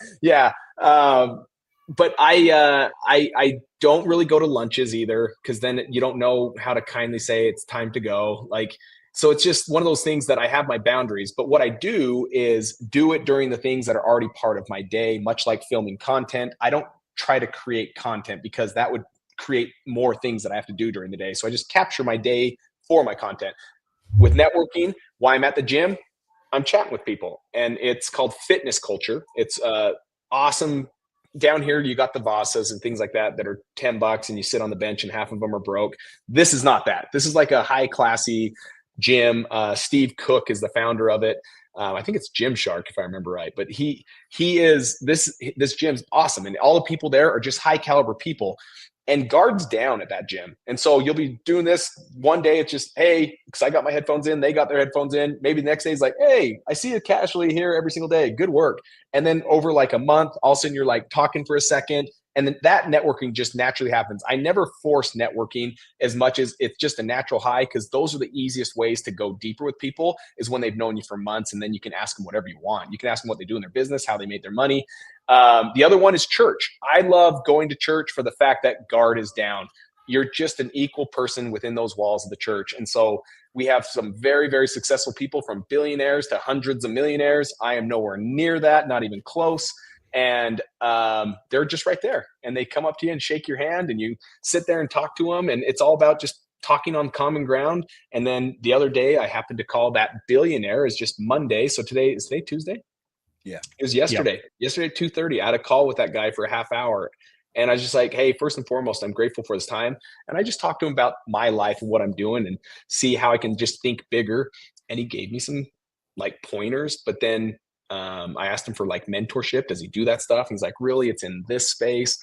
But I don't really go to lunches either, because then you don't know how to kindly say it's time to go. Like, so it's just one of those things that I have my boundaries. But what I do is do it during the things that are already part of my day, much like filming content. I don't try to create content because that would create more things that I have to do during the day. So I just capture my day for my content. With networking, why I'm at the gym, I'm chatting with people, and it's called fitness culture. It's awesome. Down here, you got the Vasas and things like that are $10, and you sit on the bench and half of them are broke. This is not that. This is like a high classy gym. Steve Cook is the founder of it. I think it's Gymshark, if I remember right. But he is this gym's awesome, and all the people there are just high caliber people. And guards down at that gym. And so you'll be doing this one day. It's just, hey, because I got my headphones in, they got their headphones in. Maybe the next day is like, hey, I see you casually here every single day. Good work. And then over like a month, all of a sudden you're like talking for a second. And then that networking just naturally happens. I never force networking as much as it's just a natural high, because those are the easiest ways to go deeper with people, is when they've known you for months, and then you can ask them whatever you want. You can ask them what they do in their business, how they made their money. The other one is church. I love going to church for the fact that guard is down. You're just an equal person within those walls of the church. And so we have some very, very successful people, from billionaires to hundreds of millionaires. I am nowhere near that, not even close. And they're just right there. And they come up to you and shake your hand, and you sit there and talk to them. And it's all about just talking on common ground. And then the other day, I happened to call that billionaire. Is just Monday. So today, Tuesday? Yeah. It was yesterday. Yeah. Yesterday at 2:30, I had a call with that guy for a half hour. And I was just like, hey, first and foremost, I'm grateful for this time. And I just talked to him about my life and what I'm doing, and see how I can just think bigger. And he gave me some like pointers. But then I asked him for like mentorship. Does he do that stuff? And he's like, really, it's in this space.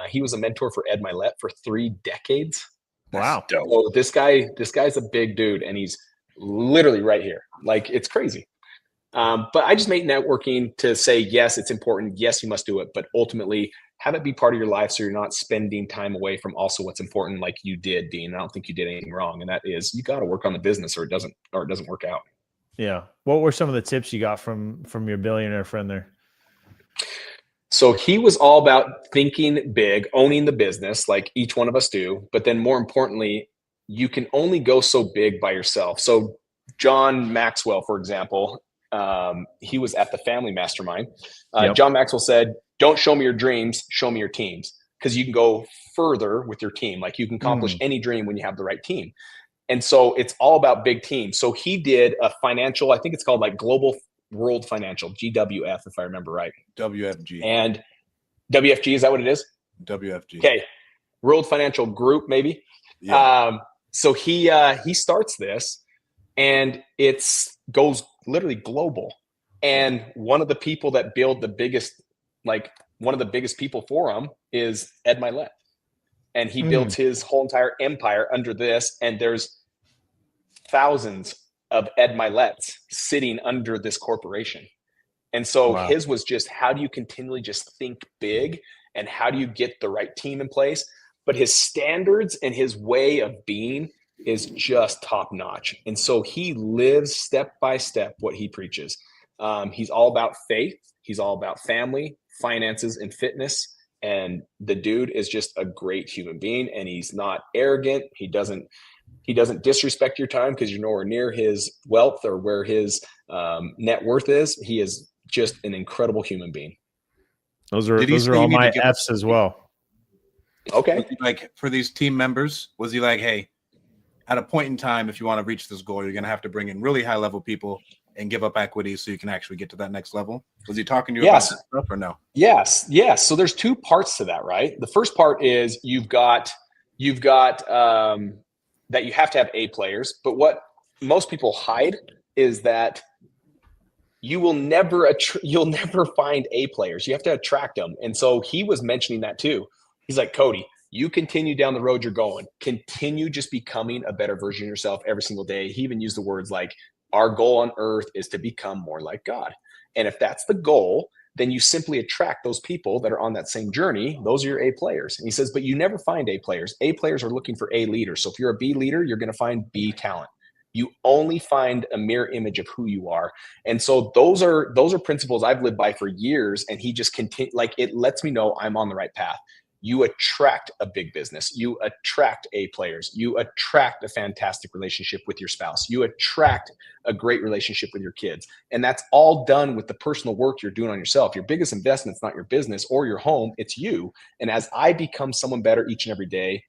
He was a mentor for Ed Milet for 3 decades. Wow. So this guy's a big dude, and he's literally right here. Like, it's crazy. But I just make networking to say, yes, it's important. Yes, you must do it. But ultimately, have it be part of your life, so you're not spending time away from also what's important, like you did, Dean. I don't think you did anything wrong. And that is, you got to work on the business, or it doesn't work out. Yeah. What were some of the tips you got from your billionaire friend there? So he was all about thinking big, owning the business, like each one of us do. But then more importantly, you can only go so big by yourself. So John Maxwell, for example, he was at the Family Mastermind. Yep. John Maxwell said, don't show me your dreams, show me your teams, because you can go further with your team. Like, you can accomplish any dream when you have the right team. And so it's all about big teams. So he did a financial, I think it's called like Global World Financial, GWF, if I remember right. WFG. And WFG, is that what it is? WFG. Okay. World Financial Group, maybe. Yeah. So he starts this, and it's goes literally global. And one of the people that build the biggest, like one of the biggest people for him, is Ed Milet. And he built his whole entire empire under this. And there's thousands of Ed Milets sitting under this corporation. And so his was just, how do you continually just think big, and how do you get the right team in place? But his standards and his way of being is just top notch. And so he lives step by step what he preaches. He's all about faith. He's all about family, finances, and fitness. And the dude is just a great human being, and he's not arrogant. He doesn't disrespect your time because you're nowhere near his wealth or where his net worth is. He is just an incredible human being. Those are all my F's as well. Okay. Like, for these team members, was he like, hey, at a point in time, if you want to reach this goal, you're going to have to bring in really high level people and give up equity so you can actually get to that next level? Was he talking to you about this stuff, or no? Yes. So there's 2 parts to that, right? The first part is you've got that you have to have A players, but what most people hide is that you'll never find A players. You have to attract them. And so he was mentioning that too. He's like, Cody, you continue down the road you're going. Continue just becoming a better version of yourself every single day. He even used the words like, our goal on earth is to become more like God. And if that's the goal, then you simply attract those people that are on that same journey. Those are your A players. And he says, but you never find A players. A players are looking for A leaders. So if you're a B leader, you're going to find B talent. You only find a mirror image of who you are. And so those are principles I've lived by for years. And he just like, it lets me know I'm on the right path. You attract a big business. You attract A players. You attract a fantastic relationship with your spouse. You attract a great relationship with your kids. And that's all done with the personal work you're doing on yourself. Your biggest investment's not your business or your home, it's you. And as I become someone better each and every day,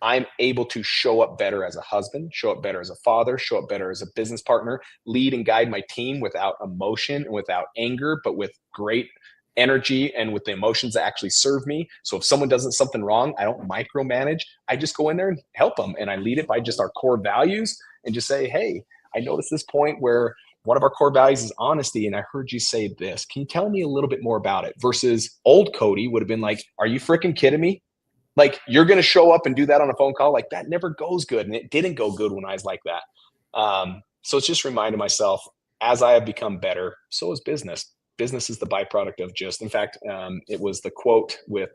I'm able to show up better as a husband, show up better as a father, show up better as a business partner, lead and guide my team without emotion and without anger, but with great energy and with the emotions that actually serve me. So if someone does something wrong, I don't micromanage. I just go in there and help them. And I lead it by just our core values and just say, hey, I noticed this point where one of our core values is honesty. And I heard you say this. Can you tell me a little bit more about it? Versus old Cody would have been like, are you freaking kidding me? Like, you're going to show up and do that on a phone call? Like, that never goes good. And it didn't go good when I was like that. So it's just reminding myself, as I have become better, so is business. Business is the byproduct of just, in fact, it was the quote with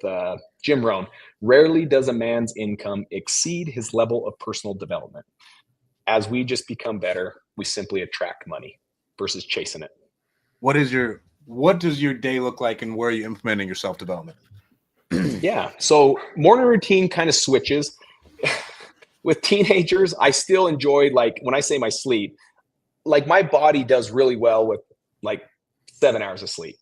Jim Rohn, rarely does a man's income exceed his level of personal development. As we just become better, we simply attract money versus chasing it. What does your day look like, and where are you implementing your self-development? Yeah. So morning routine kind of switches. With teenagers, I still enjoy, like, when I say my sleep, like, my body does really well with like 7 hours of sleep.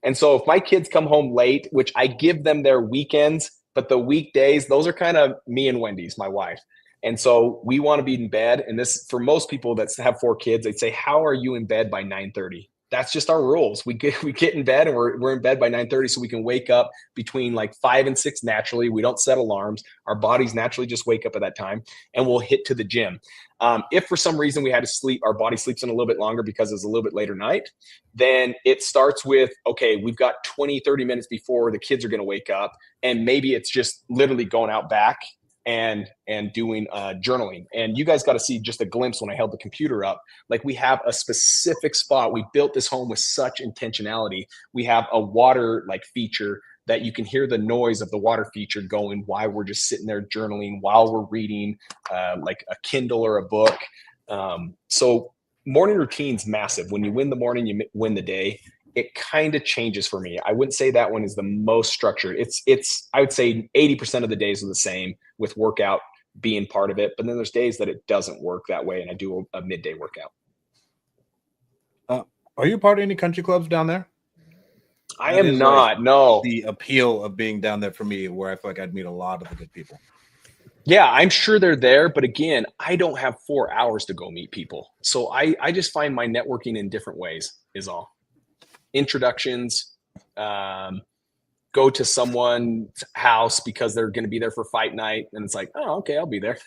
And so if my kids come home late, which I give them their weekends, but the weekdays, those are kind of me and Wendy's, my wife. And so we want to be in bed. And this, for most people that have 4 kids, they'd say, how are you in bed by 9:30? That's just our rules. We get in bed, and we're in bed by 9:30, so we can wake up between like 5 and 6 naturally. We don't set alarms. Our bodies naturally just wake up at that time, and we'll hit to the gym. If for some reason we had to sleep, our body sleeps in a little bit longer because it's a little bit later night, then it starts with, okay, we've got 20, 30 minutes before the kids are going to wake up, and maybe it's just literally going out back and doing journaling. And you guys got to see just a glimpse when I held the computer up. Like, we have a specific spot. We built this home with such intentionality. We have a water like feature that you can hear the noise of the water feature going while we're just sitting there journaling, while we're reading like a Kindle or a book. So morning routine's massive. When you win the morning, you win the day. It kind of changes for me. I wouldn't say that one is the most structured. It's I would say 80% of the days are the same, with workout being part of it. But then there's days that it doesn't work that way, and I do a midday workout. Are you part of any country clubs down there? I am not. No. The appeal of being down there for me, where I feel like I'd meet a lot of the good people. Yeah, I'm sure they're there. But again, I don't have 4 hours to go meet people. So I just find my networking in different ways is all. Introductions, go to someone's house because they're going to be there for fight night, and it's like, oh, okay, I'll be there.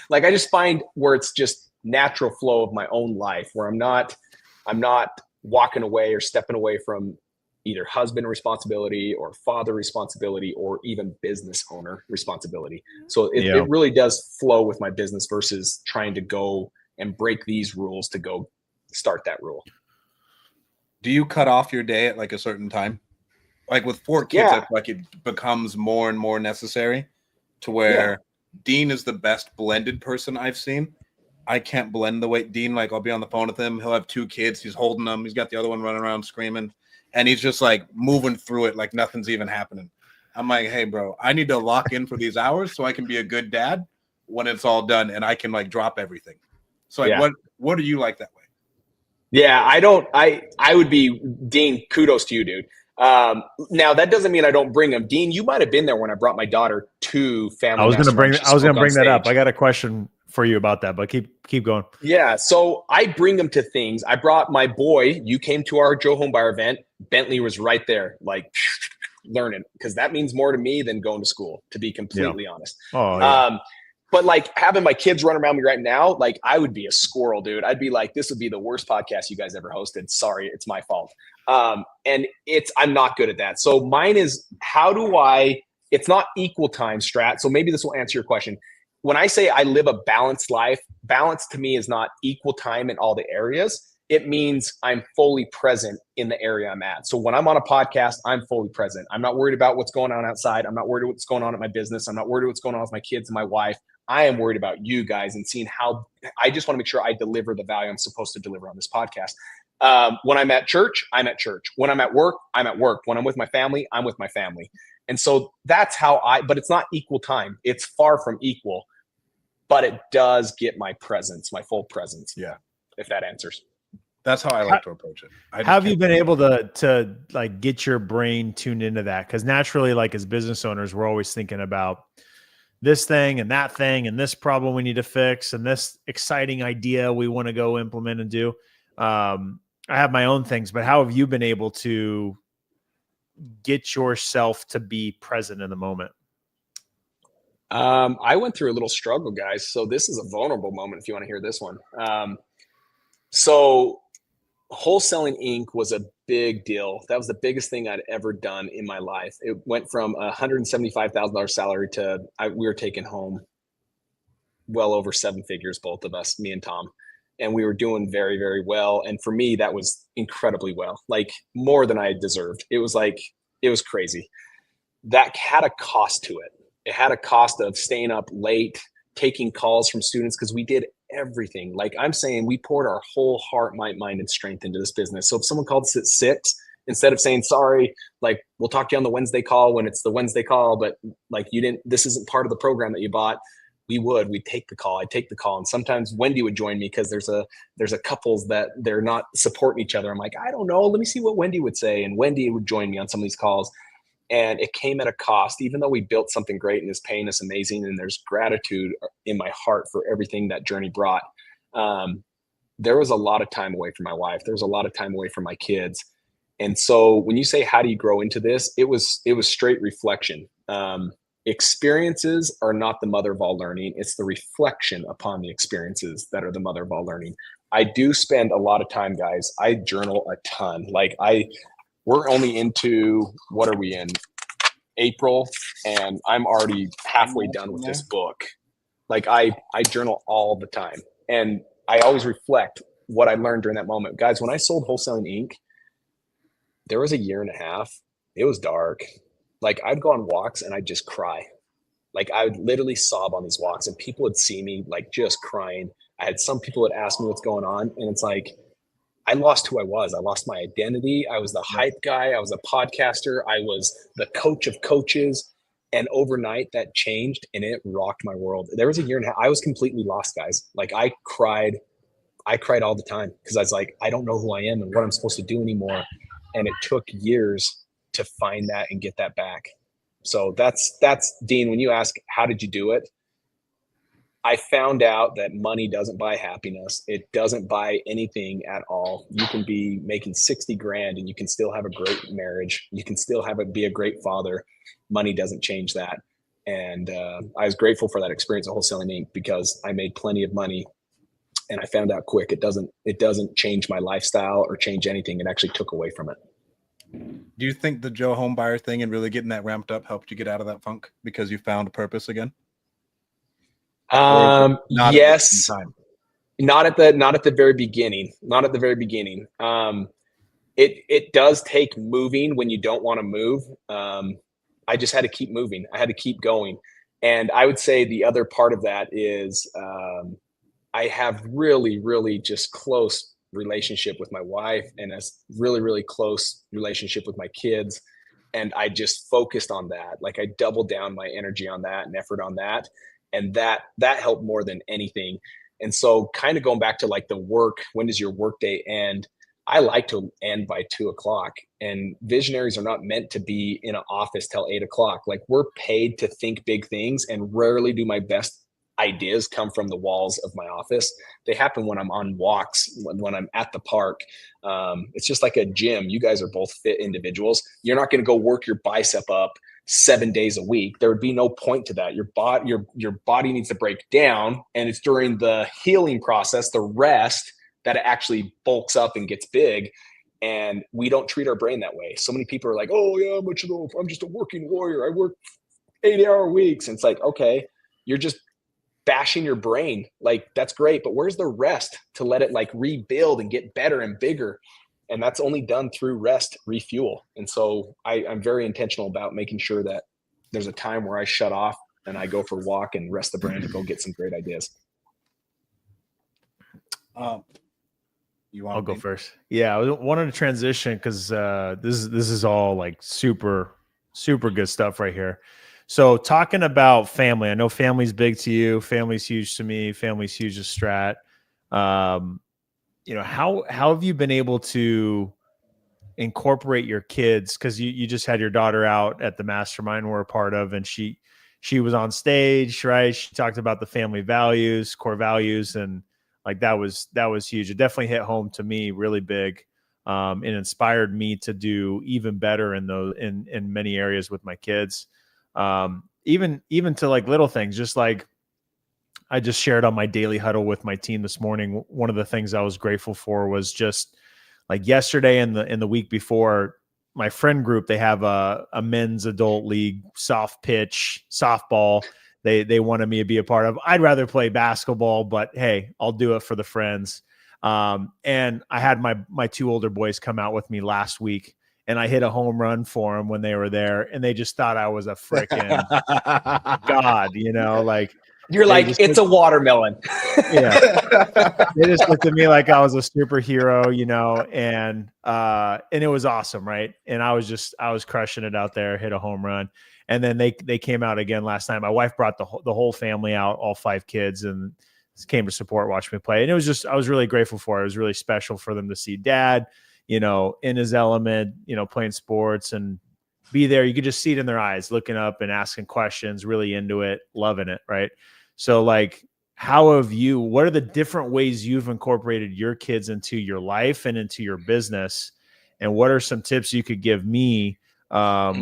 Like, I just find where it's just natural flow of my own life, where I'm not walking away or stepping away from either husband responsibility or father responsibility or even business owner responsibility. So it really does flow with my business versus trying to go and break these rules to go start that rule. Do you cut off your day at like a certain time? Like with 4 kids, I feel like it becomes more and more necessary to where Dean is the best blended person I've seen. I can't blend the way Dean, like, I'll be on the phone with him. He'll have 2 kids. He's holding them. He's got the other one running around screaming. And he's just like moving through it like nothing's even happening. I'm like, hey, bro, I need to lock in for these hours so I can be a good dad when it's all done and I can like drop everything. So like, what are you like that way? Yeah, I would be, Dean, kudos to you, dude. Now that doesn't mean I don't bring them. Dean, you might've been there when I brought my daughter to family. I was going to bring that up. I got a question for you about that, but keep going. Yeah. So I bring them to things. I brought my boy, you came to our Joe Homebuyer event. Bentley was right there, like learning, because that means more to me than going to school, to be completely honest. Oh, yeah. But like having my kids run around me right now, like I would be a squirrel, dude. I'd be like, this would be the worst podcast you guys ever hosted. Sorry, it's my fault. And I'm not good at that. So mine is, it's not equal time, Strat. So maybe this will answer your question. When I say I live a balanced life, balance to me is not equal time in all the areas. it means I'm fully present in the area I'm at. So when I'm on a podcast, I'm fully present. I'm not worried about what's going on outside. I'm not worried about what's going on at my business. I'm not worried about what's going on with my kids and my wife. I am worried about you guys and seeing how I just want to make sure I deliver the value I'm supposed to deliver on this podcast. When I'm at church, I'm at church. When I'm at work, I'm at work. When I'm with my family, I'm with my family. And so that's how but it's not equal time. It's far from equal, but it does get my presence, my full presence. Yeah. If that answers. That's how I like to approach it. How have you been able to like get your brain tuned into that? Because naturally, like as business owners, we're always thinking about this thing and that thing and this problem we need to fix and this exciting idea we want to go implement and do. I have my own things, but how have you been able to get yourself to be present in the moment? I went through a little struggle, guys. So this is a vulnerable moment if you want to hear this one. So wholesaling Inc. was a big deal. That was the biggest thing I'd ever done in my life. It went from a $175,000 salary to we were taking home well over 7 figures, both of us, me and Tom. And we were doing very, very well. And for me, that was incredibly well, like more than I deserved. It was crazy. That had a cost to it. It had a cost of staying up late, taking calls from students, because we did everything. Like I'm saying, we poured our whole heart, mind, and strength into this business. So if someone called us at 6, instead of saying, sorry, like we'll talk to you on the Wednesday call when it's the Wednesday call, but like this isn't part of the program that you bought, we'd take the call. I'd take the call. And sometimes Wendy would join me because there's a couples that they're not supporting each other. I'm like, I don't know. Let me see what Wendy would say. And Wendy would join me on some of these calls. And it came at a cost, even though we built something great and is paying us amazing. And there's gratitude in my heart for everything that journey brought. There was a lot of time away from my wife. There was a lot of time away from my kids. And so when you say, how do you grow into this? It was straight reflection. Experiences are not the mother of all learning. It's the reflection upon the experiences that are the mother of all learning. I do spend a lot of time, guys. I journal a ton. We're only into, what are we in? April, and I'm already halfway done with this book. Like I journal all the time, and I always reflect what I learned during that moment. Guys, when I sold Wholesaling Inc., there was a year and a half. It was dark. Like I'd go on walks and I'd just cry. Like I would literally sob on these walks, and people would see me like just crying. I had some people that asked me what's going on, and it's like, I lost who I was. I lost my identity. I was the hype guy. I was a podcaster. I was the coach of coaches. And overnight that changed, and it rocked my world. There was a year and a half. I was completely lost, guys. Like I cried all the time because I was like, I don't know who I am and what I'm supposed to do anymore. And it took years to find that and get that back. So that's Dean, when you ask, how did you do it? I found out that money doesn't buy happiness. It doesn't buy anything at all. You can be making 60 grand and you can still have a great marriage. You can still be a great father. Money doesn't change that. And I was grateful for that experience at Wholesaling Inc. because I made plenty of money, and I found out quick. It doesn't change my lifestyle or change anything. It actually took away from it. Do you think the Joe Homebuyer thing and really getting that ramped up helped you get out of that funk because you found a purpose again? Yes. Not at the very beginning. It does take moving when you don't want to move. I just had to keep moving. I had to keep going. And I would say the other part of that is I have really, really just close relationship with my wife and a really, really close relationship with my kids. And I just focused on that. Like I doubled down my energy on that and effort on that. And that helped more than anything. And so kind of going back to like the work, when does your work day end? I like to end by 2:00, and visionaries are not meant to be in an office till 8:00. Like we're paid to think big things, and rarely do my best ideas come from the walls of my office. They happen when I'm on walks, when I'm at the park. It's just like a gym. You guys are both fit individuals. You're not going to go work your bicep up 7 days a week. There would be no point to that. Your body needs to break down, and it's during the healing process, the rest, that it actually bulks up and gets big. And we don't treat our brain that way. So many people are like, oh yeah, I'm just a working warrior. I work 80-hour weeks. And it's like, okay, you're just bashing your brain. Like, that's great, but where's the rest to let it like rebuild and get better and bigger? And that's only done through rest, refuel. And so I'm very intentional about making sure that there's a time where I shut off and I go for a walk and rest the brain and go get some great ideas. I'll go first. Yeah, I wanted to transition because this is all like super good stuff right here. So talking about family, I know family's big to you. Family's huge to me. Family's huge to Strat. How have you been able to incorporate your kids? Because you just had your daughter out at the mastermind we're a part of, and she was on stage, right? She talked about the family values, core values, and like that was huge. It definitely hit home to me really big. It inspired me to do even better in many areas with my kids. Even to like little things, just like I just shared on my daily huddle with my team this morning. One of the things I was grateful for was just like yesterday and the week before, my friend group, they have a men's adult league soft pitch softball. They wanted me to be a part of. I'd rather play basketball, but hey, I'll do it for the friends. And I had my two older boys come out with me last week, and I hit a home run for them when they were there, and they just thought I was a freaking god, like. You're like, it's a watermelon. Yeah. They just looked at me like I was a superhero, and it was awesome. Right. And I was crushing it out there, hit a home run. And then they came out again last night. My wife brought the whole family out, all 5 kids, and came to support, watch me play. And it was I was really grateful for it. It was really special for them to see dad, in his element, playing sports and be there. You could just see it in their eyes, looking up and asking questions, really into it, loving it. Right. So like, what are the different ways you've incorporated your kids into your life and into your business? And what are some tips you could give me, so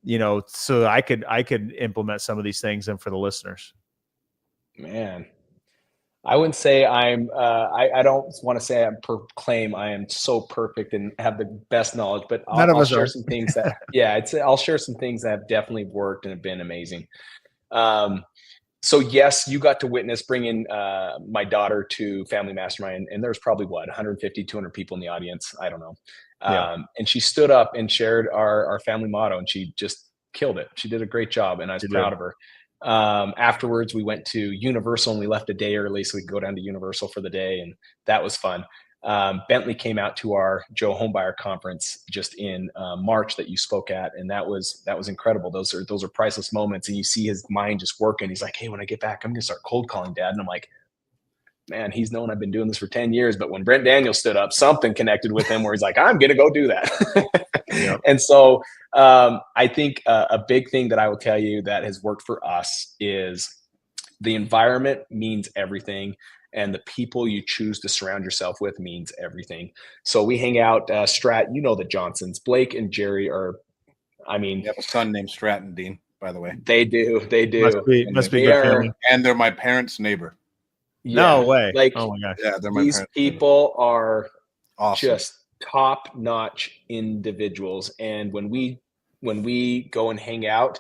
that I could implement some of these things and for the listeners? Man, I wouldn't say I don't want to say I proclaim I am so perfect and have the best knowledge, but I'll share some things that, I'll share some things that have definitely worked and have been amazing. So yes, you got to witness bringing my daughter to Family Mastermind, and there's probably 150, 200 people in the audience. I don't know. And she stood up and shared our family motto, and she just killed it. She did a great job, and I was proud of her. Afterwards, we went to Universal, and we left a day early so we could go down to Universal for the day, and that was fun. Bentley came out to our Joe Homebuyer conference just in March that you spoke at, and that was incredible. Those are priceless moments, and you see his mind just working. He's like, "Hey, when I get back, I'm gonna start cold calling, Dad." And I'm like, "Man, he's known I've been doing this for 10 years." But when Brent Daniels stood up, something connected with him where he's like, "I'm gonna go do that." Yep. And so I think a big thing that I will tell you that has worked for us is the environment means everything. And the people you choose to surround yourself with means everything. So we hang out, Strat, the Johnsons, Blake and Jerry are, you have a son named Stratton, Dean, by the way. They do. Must be good family. And they're my parents' neighbor. Yeah, no way. Like, oh my gosh. Yeah, they're my these people neighbor. Are awesome. Just top-notch individuals. And when we go and hang out,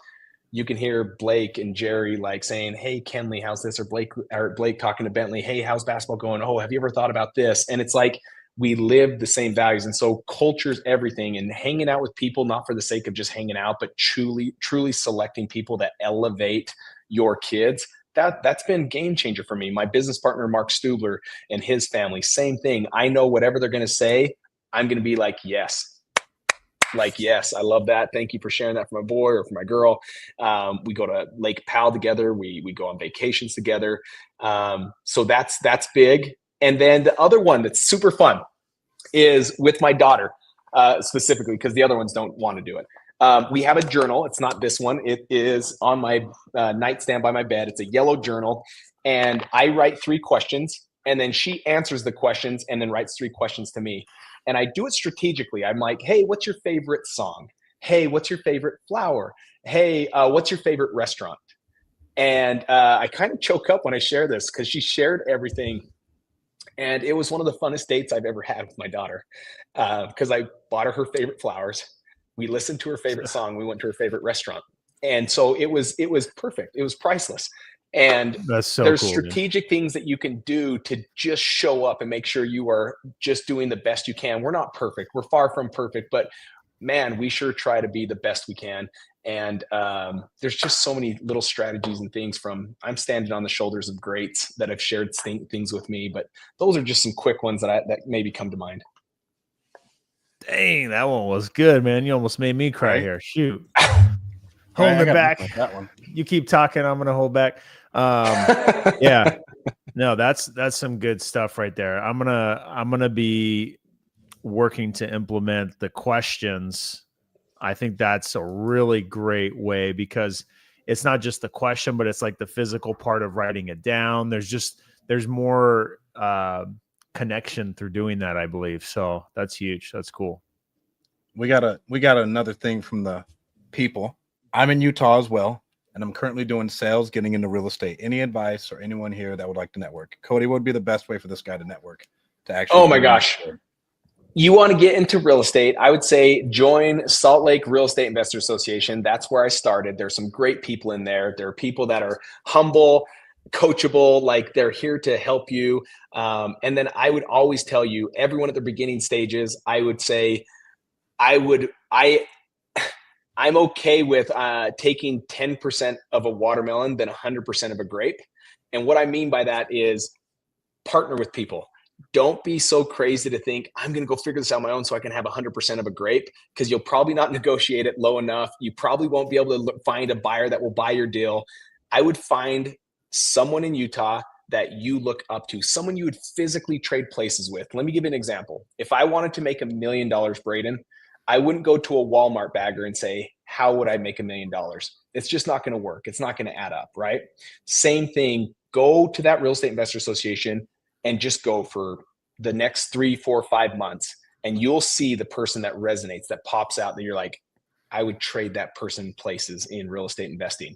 you can hear Blake and Jerry like saying, "Hey, Kenley, how's this?" Or Blake talking to Bentley, "Hey, how's basketball going? Oh, have you ever thought about this?" And it's like we live the same values. And so culture's everything, and hanging out with people, not for the sake of just hanging out, but truly selecting people that elevate your kids. That's been game changer for me. My business partner, Mark Stubler, and his family, same thing. I know whatever they're going to say, I'm going to be like, yes. Like, yes, I love that. Thank you for sharing that for my boy or for my girl. We go to Lake Powell together. We go on vacations together. So that's big. And then the other one that's super fun is with my daughter, specifically, because the other ones don't want to do it. We have a journal. It's not this one. It is on my nightstand by my bed. It's a yellow journal. And I write 3 questions, and then she answers the questions and then writes 3 questions to me. And I do it strategically. I'm like, "Hey, what's your favorite song? Hey, what's your favorite flower? Hey, what's your favorite restaurant?" And I kind of choke up when I share this because she shared everything. And it was one of the funnest dates I've ever had with my daughter because I bought her favorite flowers. We listened to her favorite song. We went to her favorite restaurant. And so it was perfect. It was priceless. And That's so there's cool, strategic things that you can do to just show up and make sure you are just doing the best you can. We're not perfect. We're far from perfect, but man, we sure try to be the best we can. And there's just so many little strategies and things from I'm standing on the shoulders of greats that have shared things with me. But those are just some quick ones that maybe come to mind. Dang, that one was good, man. You almost made me cry Right? here. Shoot. Right, Holding I it got back. nothing like that one. You keep talking, I'm gonna hold back. Yeah. No, that's some good stuff right there. I'm gonna be working to implement the questions. I think that's a really great way because it's not just the question, but it's like the physical part of writing it down. There's more connection through doing that, I believe. So that's huge. That's cool. We got another thing from the people. I'm in Utah as well, and I'm currently doing sales, getting into real estate. Any advice or anyone here that would like to network? Cody, what would be the best way for this guy to network? To actually, oh my gosh. You want to get into real estate, I would say join Salt Lake Real Estate Investor Association. That's where I started. There's some great people in there. There are people that are humble, coachable, like they're here to help you. And then I would always tell you, everyone at the beginning stages, I would say, I'm okay with taking 10% of a watermelon than 100% of a grape. And what I mean by that is partner with people. Don't be so crazy to think I'm going to go figure this out on my own so I can have 100% of a grape, because you'll probably not negotiate it low enough. You probably won't be able to find a buyer that will buy your deal. I would find someone in Utah that you look up to, someone you would physically trade places with. Let me give you an example. If I wanted to make $1 million, Braden, I wouldn't go to a Walmart bagger and say, how would I make $1 million? It's just not going to work. It's not going to add up, right? Same thing. Go to that Real Estate Investor Association and just go for the next 3, 4, 5 months. And you'll see the person that resonates, that pops out, that you're like, I would trade that person places in real estate investing.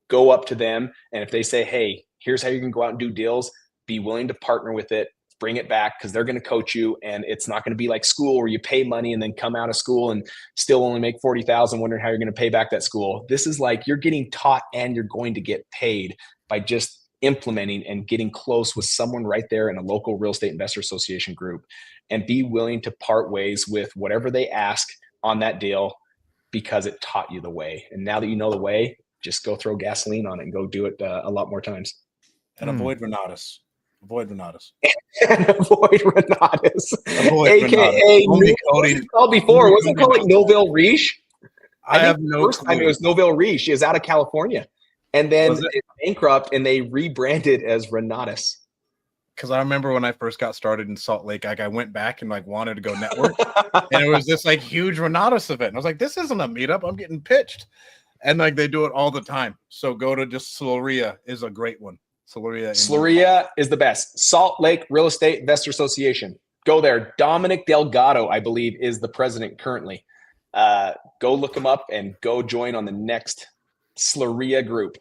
Go up to them. And if they say, hey, here's how you can go out and do deals, be willing to partner with it, bring it back, because they're going to coach you. And it's not going to be like school where you pay money and then come out of school and still only make 40,000, wondering how you're going to pay back that school. This is like you're getting taught and you're going to get paid by just implementing and getting close with someone right there in a local real estate investor association group, and be willing to part ways with whatever they ask on that deal, because it taught you the way. And now that you know the way, just go throw gasoline on it and go do it a lot more times. And avoid Renatus. Avoid Renatus. And avoid Renatus. Avoid AKA Only Cody. What was it called before? Wasn't it called like Novell Riche? I have think no the first time it was Novell Riche. It was out of California. And then it bankrupt and they rebranded as Renatus. Because I remember when I first got started in Salt Lake, like I went back and like wanted to go network, and it was this like huge Renatus event. And I was like, this isn't a meetup. I'm getting pitched. And like they do it all the time. So go to just Sloria is a great one. Sloria is the best. Salt Lake Real Estate Investor Association. Go there. Dominic Delgado, I believe, is the president currently. Go look him up and go join on the next Sloria group.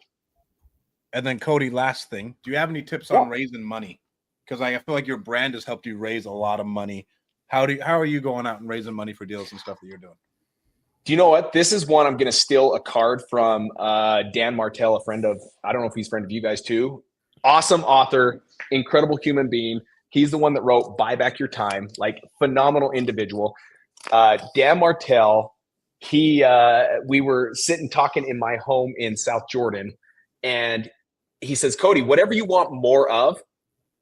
And then Cody, last thing, do you have any tips on raising money? Because I feel like your brand has helped you raise a lot of money. How are you going out and raising money for deals and stuff that you're doing? Do you know what? This is one I'm going to steal a card from Dan Martell, a friend of, I don't know if he's a friend of you guys too. Awesome author, incredible human being. He's the one that wrote Buy Back Your Time, like phenomenal individual. Dan Martell, we were sitting talking in my home in South Jordan, and he says, Cody, whatever you want more of,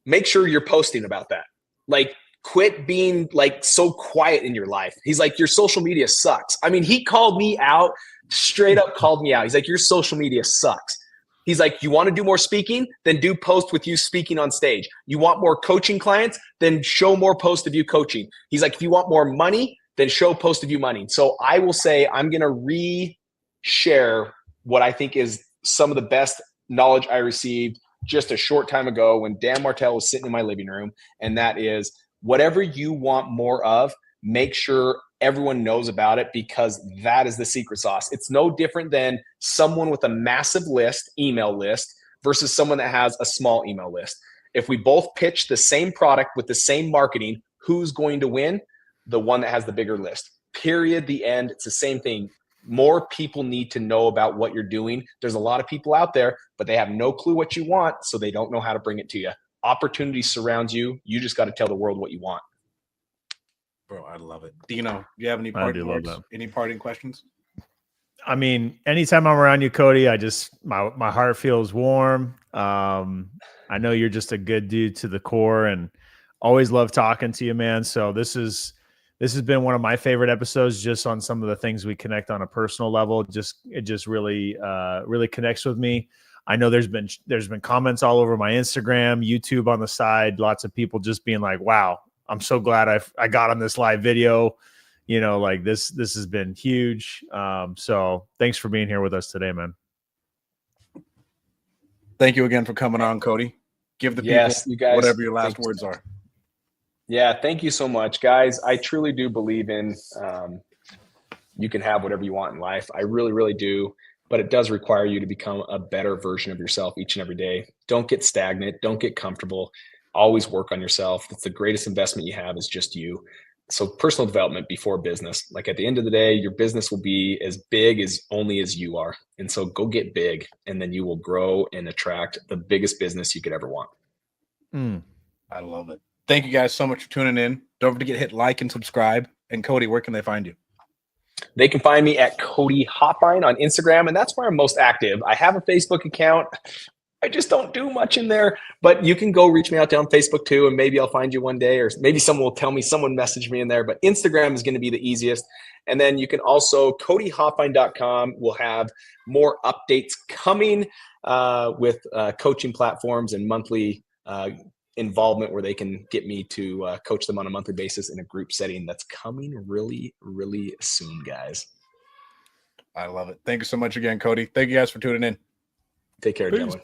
make sure you're posting about that. Like, quit being like so quiet in your life. He's like, your social media sucks. I mean, he called me out, straight up called me out. He's like, your social media sucks. He's like, you want to do more speaking? Then do post with you speaking on stage. You want more coaching clients? Then show more posts of you coaching. He's like, if you want more money, then show posts of you money. So I will say I'm going to re-share what I think is some of the best knowledge I received just a short time ago when Dan Martell was sitting in my living room. And that is, whatever you want more of, make sure everyone knows about it, because that is the secret sauce. It's no different than someone with a massive list, email list, versus someone that has a small email list. If we both pitch the same product with the same marketing, who's going to win? The one that has the bigger list. Period. The end. It's the same thing. more people need to know about what you're doing. There's a lot of people out there, but they have no clue what you want, so they don't know how to bring it to you. Opportunity surrounds you. You just got to tell the world what you want. Bro, I love it. Dino, do you have any I parting do love words? that. Any parting questions? I mean, anytime I'm around you, Cody, I just my heart feels warm. I know you're just a good dude to the core, and always love talking to you, man. So this has been one of my favorite episodes, just on some of the things we connect on a personal level. It just really really connects with me. I know there's been comments all over my Instagram, YouTube on the side, lots of people just being like, "Wow, I'm so glad I got on this live video." You know, like this has been huge. So thanks for being here with us today, man. Thank you again for coming on, Cody. Give the people You guys, whatever your last words are. Yeah, thank you so much, guys. I truly do believe in you can have whatever you want in life. I really, really do. But it does require you to become a better version of yourself each and every day. Don't get stagnant. Don't get comfortable. Always work on yourself. That's the greatest investment you have, is just you. So personal development before business. Like, at the end of the day, your business will be as big as only as you are. And so go get big, and then you will grow and attract the biggest business you could ever want. I love it. Thank you guys so much for tuning in. Don't forget to hit like and subscribe. And Cody, where can they find you? They can find me at Cody Hofine on Instagram, and that's where I'm most active. I have a Facebook account. I just don't do much in there, but you can go reach me out on Facebook too, and maybe I'll find you one day, or maybe someone will tell me, someone messaged me in there. But Instagram is going to be the easiest. And then you can also, CodyHofine.com will have more updates coming with coaching platforms and monthly involvement, where they can get me to coach them on a monthly basis in a group setting. That's coming really, really soon, guys. I love it. Thank you so much again, Cody. Thank you guys for tuning in. Take care, gentlemen.